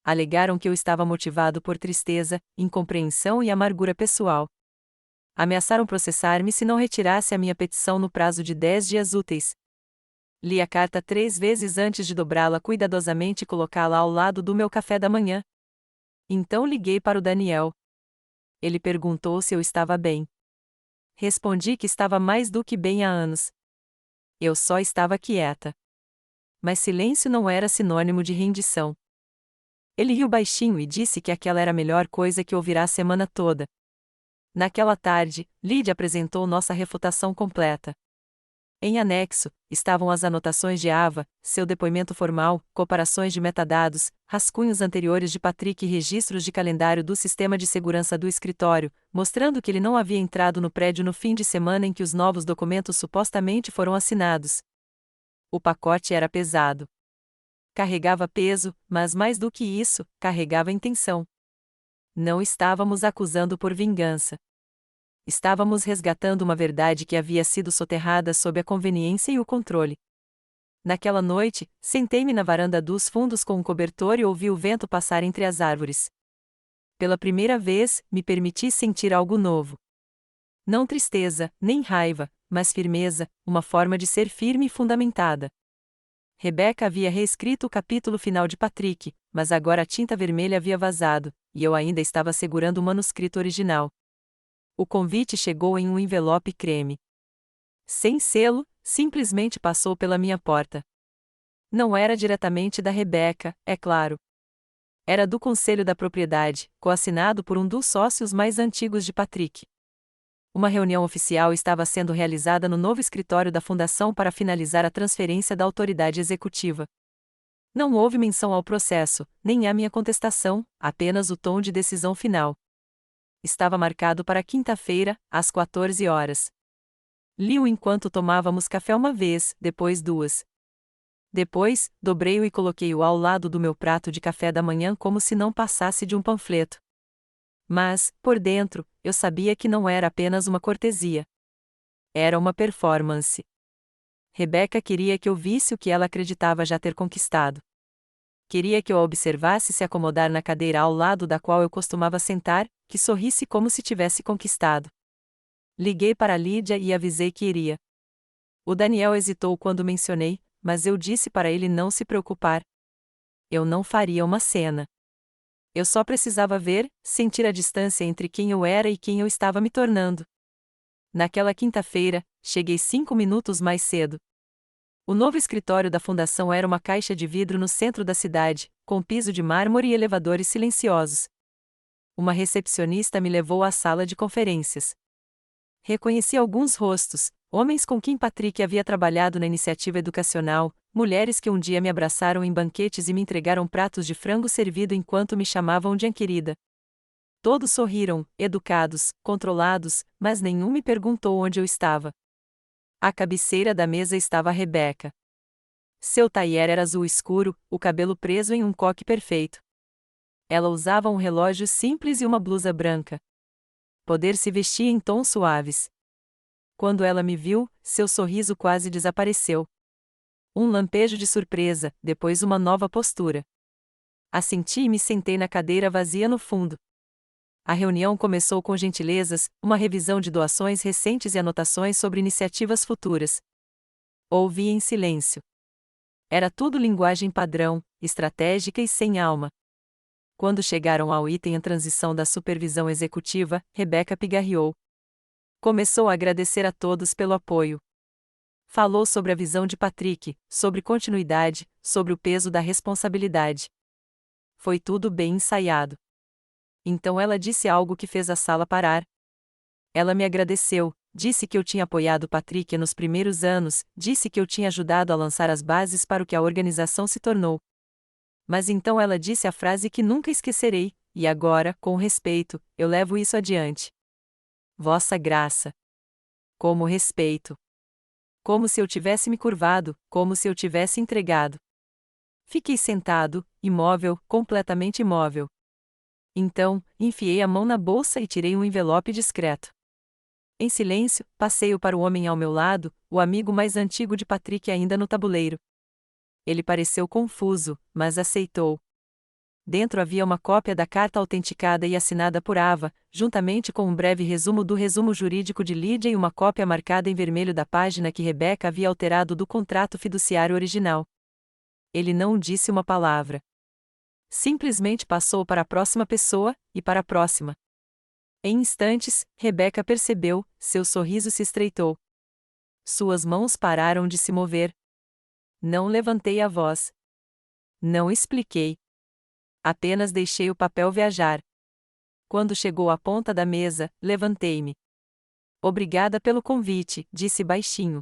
Alegaram que eu estava motivado por tristeza, incompreensão e amargura pessoal. Ameaçaram processar-me se não retirasse a minha petição no prazo de 10 dias úteis. Li a carta 3 vezes antes de dobrá-la cuidadosamente e colocá-la ao lado do meu café da manhã. Então liguei para o Daniel. Ele perguntou se eu estava bem. Respondi que estava mais do que bem há anos. Eu só estava quieta. Mas silêncio não era sinônimo de rendição. Ele riu baixinho e disse que aquela era a melhor coisa que ouvirá a semana toda. Naquela tarde, Lídia apresentou nossa refutação completa. Em anexo, estavam as anotações de Ava, seu depoimento formal, comparações de metadados, rascunhos anteriores de Patrick e registros de calendário do sistema de segurança do escritório, mostrando que ele não havia entrado no prédio no fim de semana em que os novos documentos supostamente foram assinados. O pacote era pesado. Carregava peso, mas mais do que isso, carregava intenção. Não estávamos acusando por vingança. Estávamos resgatando uma verdade que havia sido soterrada sob a conveniência e o controle. Naquela noite, sentei-me na varanda dos fundos com um cobertor e ouvi o vento passar entre as árvores. Pela primeira vez, me permiti sentir algo novo. Não tristeza, nem raiva, mas firmeza, uma forma de ser firme e fundamentada. Rebeca havia reescrito o capítulo final de Patrick, mas agora a tinta vermelha havia vazado, e eu ainda estava segurando o manuscrito original. O convite chegou em um envelope creme. Sem selo, simplesmente passou pela minha porta. Não era diretamente da Rebeca, é claro. Era do Conselho da Propriedade, coassinado por um dos sócios mais antigos de Patrick. Uma reunião oficial estava sendo realizada no novo escritório da Fundação para finalizar a transferência da autoridade executiva. Não houve menção ao processo, nem à minha contestação, apenas o tom de decisão final. Estava marcado para quinta-feira, às 14 horas. Li-o enquanto tomávamos café uma vez, depois duas. Depois, dobrei-o e coloquei-o ao lado do meu prato de café da manhã como se não passasse de um panfleto. Mas, por dentro, eu sabia que não era apenas uma cortesia. Era uma performance. Rebeca queria que eu visse o que ela acreditava já ter conquistado. Queria que eu a observasse se acomodar na cadeira ao lado da qual eu costumava sentar, que sorrisse como se tivesse conquistado. Liguei para Lídia e avisei que iria. O Daniel hesitou quando mencionei, mas eu disse para ele não se preocupar. Eu não faria uma cena. Eu só precisava ver, sentir a distância entre quem eu era e quem eu estava me tornando. Naquela quinta-feira, cheguei 5 minutos mais cedo. O novo escritório da fundação era uma caixa de vidro no centro da cidade, com piso de mármore e elevadores silenciosos. Uma recepcionista me levou à sala de conferências. Reconheci alguns rostos, homens com quem Patrick havia trabalhado na iniciativa educacional, mulheres que um dia me abraçaram em banquetes e me entregaram pratos de frango servido enquanto me chamavam de querida. Todos sorriram, educados, controlados, mas nenhum me perguntou onde eu estava. À cabeceira da mesa estava Rebeca. Seu taier era azul escuro, o cabelo preso em um coque perfeito. Ela usava um relógio simples e uma blusa branca. Poder se vestia em tons suaves. Quando ela me viu, seu sorriso quase desapareceu. Um lampejo de surpresa, depois uma nova postura. Assenti e me sentei na cadeira vazia no fundo. A reunião começou com gentilezas, uma revisão de doações recentes e anotações sobre iniciativas futuras. Ouvi em silêncio. Era tudo linguagem padrão, estratégica e sem alma. Quando chegaram ao item em transição da supervisão executiva, Rebeca pigarreou. Começou a agradecer a todos pelo apoio. Falou sobre a visão de Patrick, sobre continuidade, sobre o peso da responsabilidade. Foi tudo bem ensaiado. Então ela disse algo que fez a sala parar. Ela me agradeceu, disse que eu tinha apoiado Patrick nos primeiros anos, disse que eu tinha ajudado a lançar as bases para o que a organização se tornou. Mas então ela disse a frase que nunca esquecerei, e agora, com respeito, eu levo isso adiante. Vossa Graça. Como respeito. Como se eu tivesse me curvado, como se eu tivesse entregado. Fiquei sentado, imóvel, completamente imóvel. Então, enfiei a mão na bolsa e tirei um envelope discreto. Em silêncio, passei-o para o homem ao meu lado, o amigo mais antigo de Patrick ainda no tabuleiro. Ele pareceu confuso, mas aceitou. Dentro havia uma cópia da carta autenticada e assinada por Ava, juntamente com um breve resumo do resumo jurídico de Lídia e uma cópia marcada em vermelho da página que Rebeca havia alterado do contrato fiduciário original. Ele não disse uma palavra. Simplesmente passou para a próxima pessoa, e para a próxima. Em instantes, Rebeca percebeu, seu sorriso se estreitou. Suas mãos pararam de se mover. Não levantei a voz. Não expliquei. Apenas deixei o papel viajar. Quando chegou à ponta da mesa, levantei-me. Obrigada pelo convite, disse baixinho.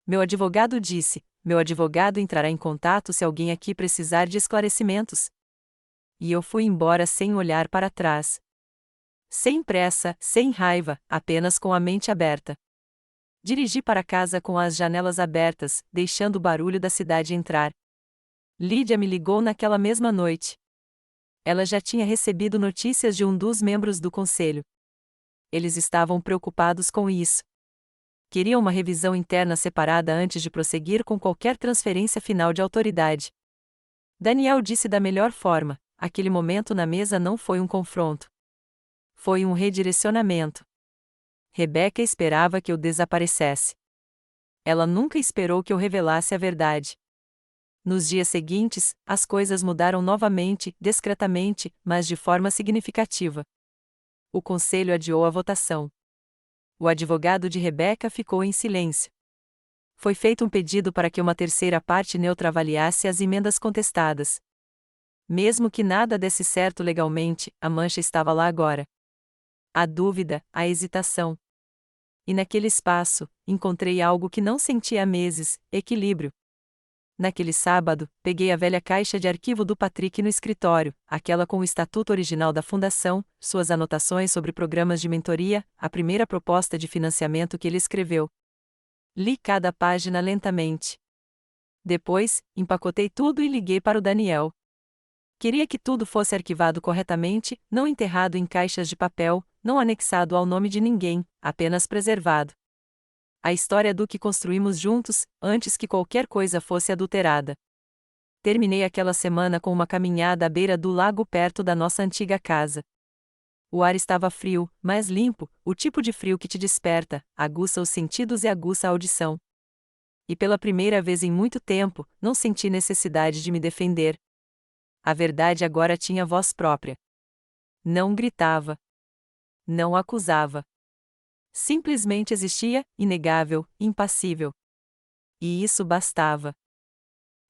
Meu advogado disse, meu advogado entrará em contato se alguém aqui precisar de esclarecimentos. E eu fui embora sem olhar para trás. Sem pressa, sem raiva, apenas com a mente aberta. Dirigi para casa com as janelas abertas, deixando o barulho da cidade entrar. Lídia me ligou naquela mesma noite. Ela já tinha recebido notícias de um dos membros do conselho. Eles estavam preocupados com isso. Queriam uma revisão interna separada antes de prosseguir com qualquer transferência final de autoridade. Daniel disse da melhor forma: aquele momento na mesa não foi um confronto. Foi um redirecionamento. Rebeca esperava que eu desaparecesse. Ela nunca esperou que eu revelasse a verdade. Nos dias seguintes, as coisas mudaram novamente, discretamente, mas de forma significativa. O conselho adiou a votação. O advogado de Rebeca ficou em silêncio. Foi feito um pedido para que uma terceira parte neutra avaliasse as emendas contestadas. Mesmo que nada desse certo legalmente, a mancha estava lá agora. A dúvida, a hesitação. E naquele espaço, encontrei algo que não sentia há meses: equilíbrio. Naquele sábado, peguei a velha caixa de arquivo do Patrick no escritório, aquela com o estatuto original da fundação, suas anotações sobre programas de mentoria, a primeira proposta de financiamento que ele escreveu. Li cada página lentamente. Depois, empacotei tudo e liguei para o Daniel. Queria que tudo fosse arquivado corretamente, não enterrado em caixas de papel, não anexado ao nome de ninguém, apenas preservado. A história do que construímos juntos, antes que qualquer coisa fosse adulterada. Terminei aquela semana com uma caminhada à beira do lago perto da nossa antiga casa. O ar estava frio, mas limpo, o tipo de frio que te desperta, aguça os sentidos e aguça a audição. E pela primeira vez em muito tempo, não senti necessidade de me defender. A verdade agora tinha voz própria. Não gritava. Não acusava. Simplesmente existia, inegável, impassível. E isso bastava.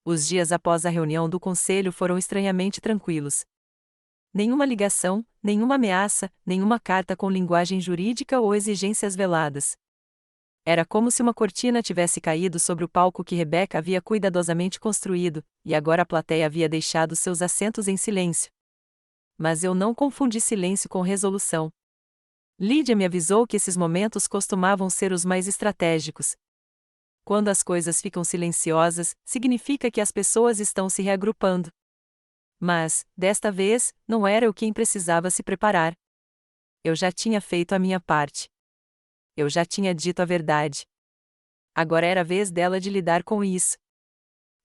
Os dias após a reunião do conselho foram estranhamente tranquilos. Nenhuma ligação, nenhuma ameaça, nenhuma carta com linguagem jurídica ou exigências veladas. Era como se uma cortina tivesse caído sobre o palco que Rebeca havia cuidadosamente construído, e agora a plateia havia deixado seus assentos em silêncio. Mas eu não confundi silêncio com resolução. Lídia me avisou que esses momentos costumavam ser os mais estratégicos. Quando as coisas ficam silenciosas, significa que as pessoas estão se reagrupando. Mas, desta vez, não era eu quem precisava se preparar. Eu já tinha feito a minha parte. Eu já tinha dito a verdade. Agora era a vez dela de lidar com isso.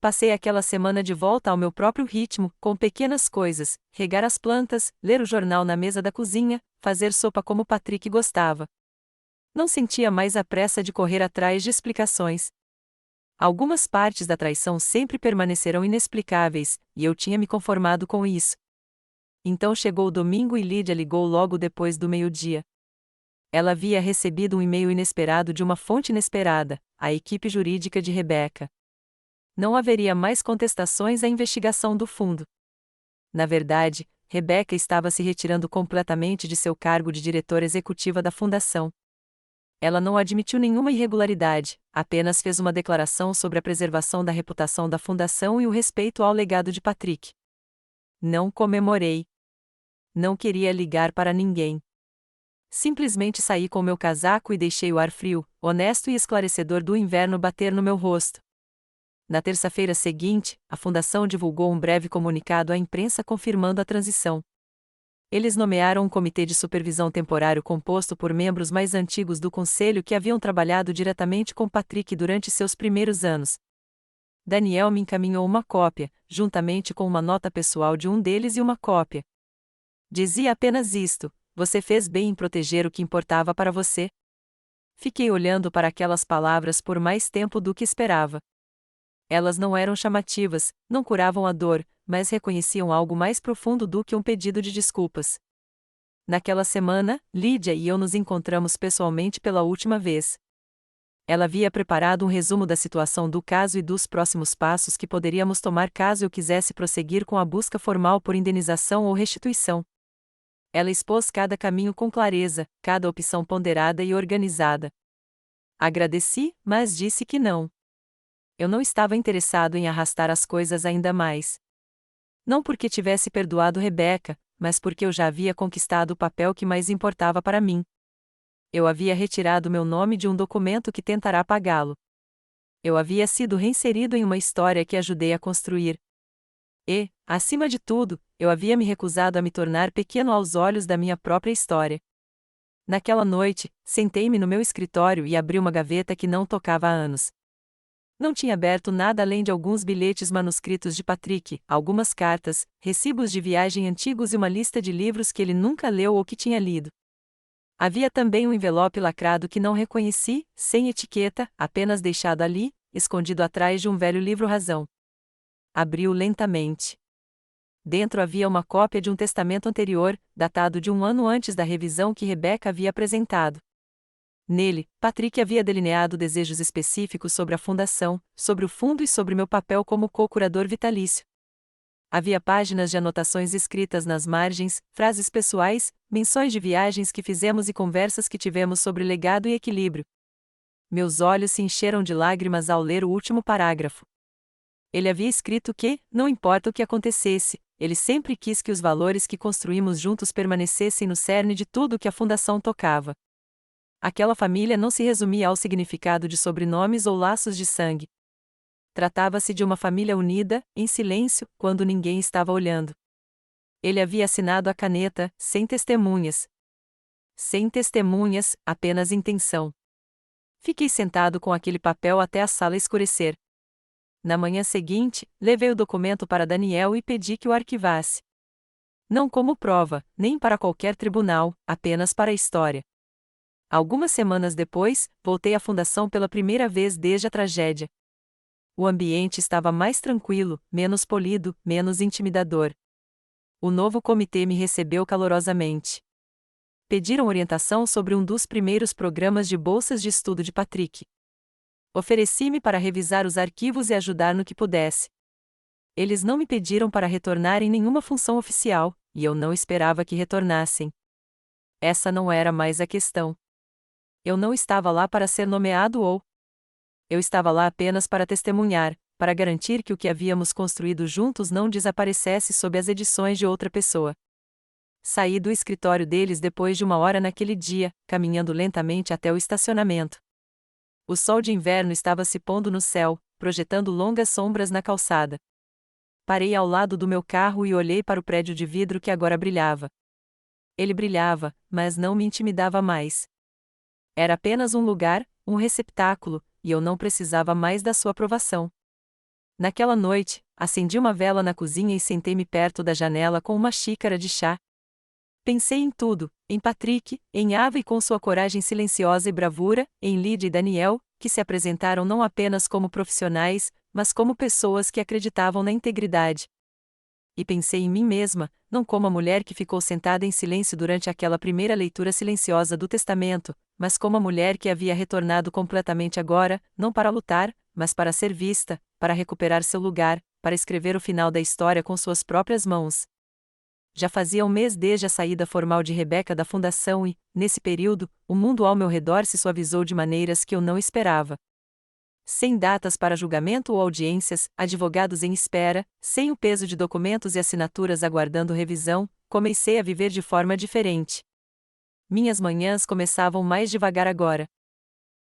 Passei aquela semana de volta ao meu próprio ritmo, com pequenas coisas: regar as plantas, ler o jornal na mesa da cozinha, fazer sopa como Patrick gostava. Não sentia mais a pressa de correr atrás de explicações. Algumas partes da traição sempre permanecerão inexplicáveis, e eu tinha me conformado com isso. Então chegou o domingo e Lídia ligou logo depois do meio-dia. Ela havia recebido um e-mail inesperado de uma fonte inesperada, a equipe jurídica de Rebeca. Não haveria mais contestações à investigação do fundo. Na verdade, Rebeca estava se retirando completamente de seu cargo de diretora executiva da fundação. Ela não admitiu nenhuma irregularidade, apenas fez uma declaração sobre a preservação da reputação da fundação e o respeito ao legado de Patrick. Não comemorei. Não queria ligar para ninguém. Simplesmente saí com meu casaco e deixei o ar frio, honesto e esclarecedor do inverno bater no meu rosto. Na terça-feira seguinte, a fundação divulgou um breve comunicado à imprensa confirmando a transição. Eles nomearam um comitê de supervisão temporário composto por membros mais antigos do conselho que haviam trabalhado diretamente com Patrick durante seus primeiros anos. Daniel me encaminhou uma cópia, juntamente com uma nota pessoal de um deles e uma cópia. Dizia apenas isto: você fez bem em proteger o que importava para você. Fiquei olhando para aquelas palavras por mais tempo do que esperava. Elas não eram chamativas, não curavam a dor, mas reconheciam algo mais profundo do que um pedido de desculpas. Naquela semana, Lídia e eu nos encontramos pessoalmente pela última vez. Ela havia preparado um resumo da situação do caso e dos próximos passos que poderíamos tomar caso eu quisesse prosseguir com a busca formal por indenização ou restituição. Ela expôs cada caminho com clareza, cada opção ponderada e organizada. Agradeci, mas disse que não. Eu não estava interessado em arrastar as coisas ainda mais. Não porque tivesse perdoado Rebeca, mas porque eu já havia conquistado o papel que mais importava para mim. Eu havia retirado meu nome de um documento que tentará apagá-lo. Eu havia sido reinserido em uma história que ajudei a construir. E, acima de tudo, eu havia me recusado a me tornar pequeno aos olhos da minha própria história. Naquela noite, sentei-me no meu escritório e abri uma gaveta que não tocava há anos. Não tinha aberto nada além de alguns bilhetes manuscritos de Patrick, algumas cartas, recibos de viagem antigos e uma lista de livros que ele nunca leu ou que tinha lido. Havia também um envelope lacrado que não reconheci, sem etiqueta, apenas deixado ali, escondido atrás de um velho livro-razão. Abri-o lentamente. Dentro havia uma cópia de um testamento anterior, datado de um ano antes da revisão que Rebeca havia apresentado. Nele, Patrick havia delineado desejos específicos sobre a fundação, sobre o fundo e sobre meu papel como co-curador vitalício. Havia páginas de anotações escritas nas margens, frases pessoais, menções de viagens que fizemos e conversas que tivemos sobre legado e equilíbrio. Meus olhos se encheram de lágrimas ao ler o último parágrafo. Ele havia escrito que, não importa o que acontecesse, ele sempre quis que os valores que construímos juntos permanecessem no cerne de tudo que a fundação tocava. Aquela família não se resumia ao significado de sobrenomes ou laços de sangue. Tratava-se de uma família unida, em silêncio, quando ninguém estava olhando. Ele havia assinado a caneta, sem testemunhas. Sem testemunhas, apenas intenção. Fiquei sentado com aquele papel até a sala escurecer. Na manhã seguinte, levei o documento para Daniel e pedi que o arquivasse. Não como prova, nem para qualquer tribunal, apenas para a história. Algumas semanas depois, voltei à fundação pela primeira vez desde a tragédia. O ambiente estava mais tranquilo, menos polido, menos intimidador. O novo comitê me recebeu calorosamente. Pediram orientação sobre um dos primeiros programas de bolsas de estudo de Patrick. Ofereci-me para revisar os arquivos e ajudar no que pudesse. Eles não me pediram para retornar em nenhuma função oficial, e eu não esperava que retornassem. Essa não era mais a questão. Eu não estava lá para ser nomeado ou... Eu estava lá apenas para testemunhar, para garantir que o que havíamos construído juntos não desaparecesse sob as edições de outra pessoa. Saí do escritório deles depois de 1 hora naquele dia, caminhando lentamente até o estacionamento. O sol de inverno estava se pondo no céu, projetando longas sombras na calçada. Parei ao lado do meu carro e olhei para o prédio de vidro que agora brilhava. Ele brilhava, mas não me intimidava mais. Era apenas um lugar, um receptáculo, e eu não precisava mais da sua aprovação. Naquela noite, acendi uma vela na cozinha e sentei-me perto da janela com uma xícara de chá. Pensei em tudo, em Patrick, em Ava e com sua coragem silenciosa e bravura, em Lydia e Daniel, que se apresentaram não apenas como profissionais, mas como pessoas que acreditavam na integridade. E pensei em mim mesma, não como a mulher que ficou sentada em silêncio durante aquela primeira leitura silenciosa do Testamento, mas como a mulher que havia retornado completamente agora, não para lutar, mas para ser vista, para recuperar seu lugar, para escrever o final da história com suas próprias mãos. Já fazia um mês desde a saída formal de Rebeca da fundação e, nesse período, o mundo ao meu redor se suavizou de maneiras que eu não esperava. Sem datas para julgamento ou audiências, advogados em espera, sem o peso de documentos e assinaturas aguardando revisão, comecei a viver de forma diferente. Minhas manhãs começavam mais devagar agora.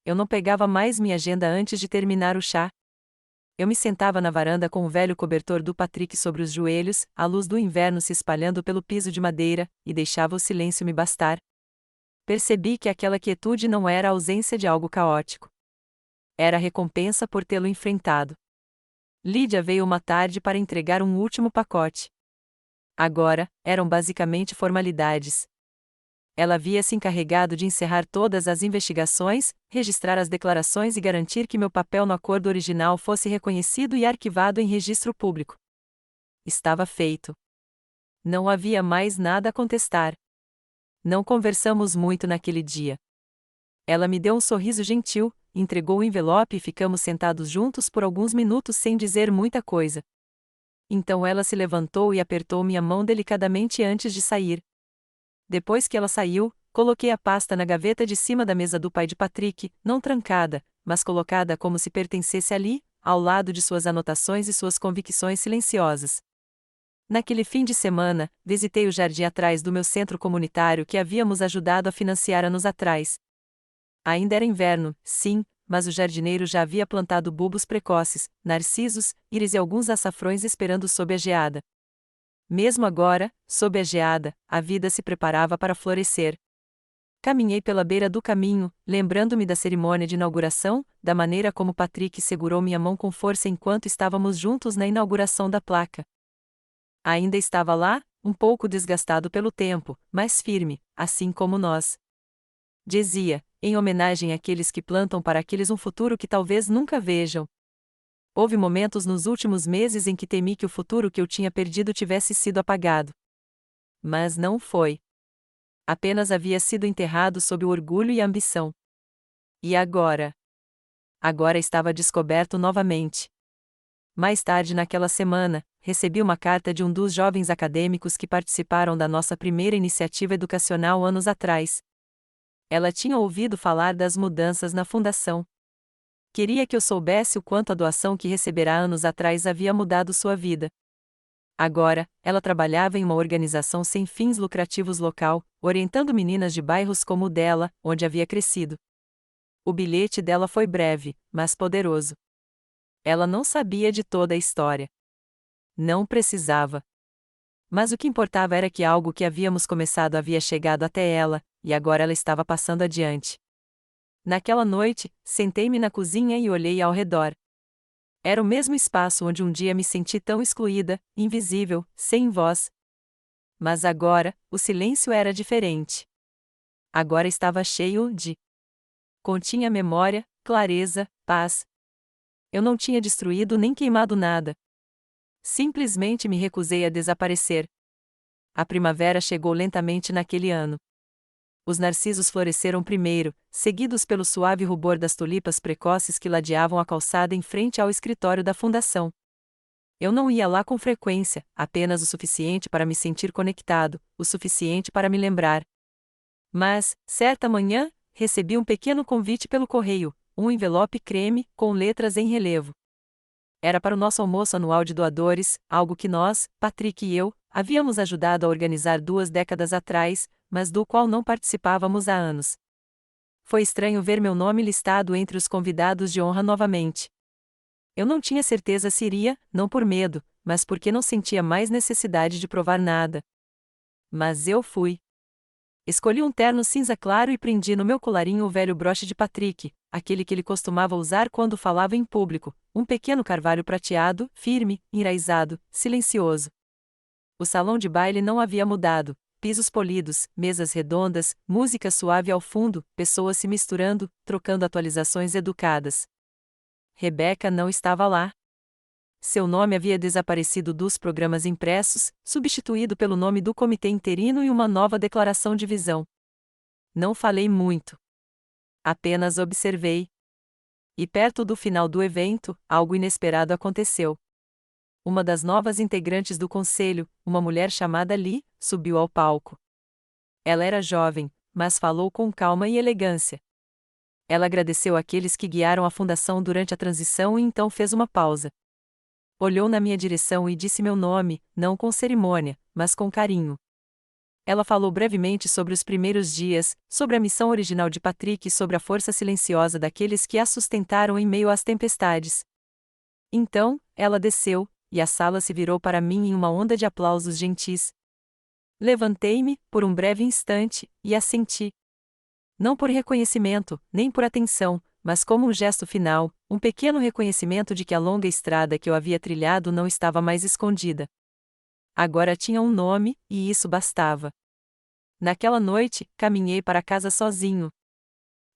Eu não pegava mais minha agenda antes de terminar o chá. Eu me sentava na varanda com o velho cobertor do Patrick sobre os joelhos, a luz do inverno se espalhando pelo piso de madeira, e deixava o silêncio me bastar. Percebi que aquela quietude não era a ausência de algo caótico. Era a recompensa por tê-lo enfrentado. Lydia veio uma tarde para entregar um último pacote. Agora, eram basicamente formalidades. Ela havia se encarregado de encerrar todas as investigações, registrar as declarações e garantir que meu papel no acordo original fosse reconhecido e arquivado em registro público. Estava feito. Não havia mais nada a contestar. Não conversamos muito naquele dia. Ela me deu um sorriso gentil, entregou o envelope e ficamos sentados juntos por alguns minutos sem dizer muita coisa. Então ela se levantou e apertou minha mão delicadamente antes de sair. Depois que ela saiu, coloquei a pasta na gaveta de cima da mesa do pai de Patrick, não trancada, mas colocada como se pertencesse ali, ao lado de suas anotações e suas convicções silenciosas. Naquele fim de semana, visitei o jardim atrás do meu centro comunitário que havíamos ajudado a financiar anos atrás. Ainda era inverno, sim, mas o jardineiro já havia plantado bulbos precoces, narcisos, íris e alguns açafrões esperando sob a geada. Mesmo agora, sob a geada, a vida se preparava para florescer. Caminhei pela beira do caminho, lembrando-me da cerimônia de inauguração, da maneira como Patrick segurou minha mão com força enquanto estávamos juntos na inauguração da placa. Ainda estava lá, um pouco desgastado pelo tempo, mas firme, assim como nós. Dizia, em homenagem àqueles que plantam para aqueles um futuro que talvez nunca vejam. Houve momentos nos últimos meses em que temi que o futuro que eu tinha perdido tivesse sido apagado. Mas não foi. Apenas havia sido enterrado sob o orgulho e a ambição. E agora? Agora estava descoberto novamente. Mais tarde naquela semana, recebi uma carta de um dos jovens acadêmicos que participaram da nossa primeira iniciativa educacional anos atrás. Ela tinha ouvido falar das mudanças na fundação. Queria que eu soubesse o quanto a doação que recebera anos atrás havia mudado sua vida. Agora, ela trabalhava em uma organização sem fins lucrativos local, orientando meninas de bairros como o dela, onde havia crescido. O bilhete dela foi breve, mas poderoso. Ela não sabia de toda a história. Não precisava. Mas o que importava era que algo que havíamos começado havia chegado até ela, e agora ela estava passando adiante. Naquela noite, sentei-me na cozinha e olhei ao redor. Era o mesmo espaço onde um dia me senti tão excluída, invisível, sem voz. Mas agora, o silêncio era diferente. Agora estava cheio de. Continha memória, clareza, paz. Eu não tinha destruído nem queimado nada. Simplesmente me recusei a desaparecer. A primavera chegou lentamente naquele ano. Os narcisos floresceram primeiro, seguidos pelo suave rubor das tulipas precoces que ladeavam a calçada em frente ao escritório da fundação. Eu não ia lá com frequência, apenas o suficiente para me sentir conectado, o suficiente para me lembrar. Mas, certa manhã, recebi um pequeno convite pelo correio, um envelope creme, com letras em relevo. Era para o nosso almoço anual de doadores, algo que nós, Patrick e eu, havíamos ajudado a organizar 2 décadas atrás, mas do qual não participávamos há anos. Foi estranho ver meu nome listado entre os convidados de honra novamente. Eu não tinha certeza se iria, não por medo, mas porque não sentia mais necessidade de provar nada. Mas eu fui. Escolhi um terno cinza claro e prendi no meu colarinho o velho broche de Patrick, aquele que ele costumava usar quando falava em público, um pequeno carvalho prateado, firme, enraizado, silencioso. O salão de baile não havia mudado, pisos polidos, mesas redondas, música suave ao fundo, pessoas se misturando, trocando atualizações educadas. Rebecca não estava lá. Seu nome havia desaparecido dos programas impressos, substituído pelo nome do comitê interino e uma nova declaração de visão. Não falei muito. Apenas observei. E perto do final do evento, algo inesperado aconteceu. Uma das novas integrantes do conselho, uma mulher chamada Lee, subiu ao palco. Ela era jovem, mas falou com calma e elegância. Ela agradeceu àqueles que guiaram a fundação durante a transição e então fez uma pausa. Olhou na minha direção e disse meu nome, não com cerimônia, mas com carinho. Ela falou brevemente sobre os primeiros dias, sobre a missão original de Patrick e sobre a força silenciosa daqueles que a sustentaram em meio às tempestades. Então, ela desceu, e a sala se virou para mim em uma onda de aplausos gentis. Levantei-me, por um breve instante, e assenti. Não por reconhecimento, nem por atenção, mas como um gesto final, um pequeno reconhecimento de que a longa estrada que eu havia trilhado não estava mais escondida. Agora tinha um nome, e isso bastava. Naquela noite, caminhei para casa sozinho.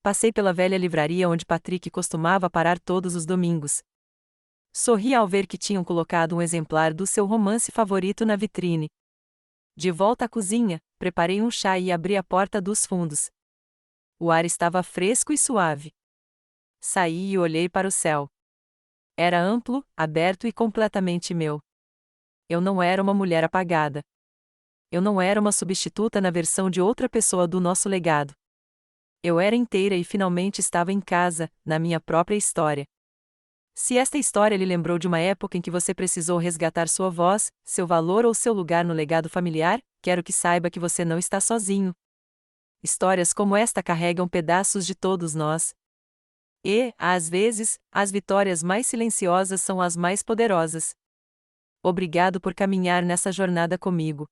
Passei pela velha livraria onde Patrick costumava parar todos os domingos. Sorri ao ver que tinham colocado um exemplar do seu romance favorito na vitrine. De volta à cozinha, preparei um chá e abri a porta dos fundos. O ar estava fresco e suave. Saí e olhei para o céu. Era amplo, aberto e completamente meu. Eu não era uma mulher apagada. Eu não era uma substituta na versão de outra pessoa do nosso legado. Eu era inteira e finalmente estava em casa, na minha própria história. Se esta história lhe lembrou de uma época em que você precisou resgatar sua voz, seu valor ou seu lugar no legado familiar, quero que saiba que você não está sozinho. Histórias como esta carregam pedaços de todos nós. E, às vezes, as vitórias mais silenciosas são as mais poderosas. Obrigado por caminhar nessa jornada comigo.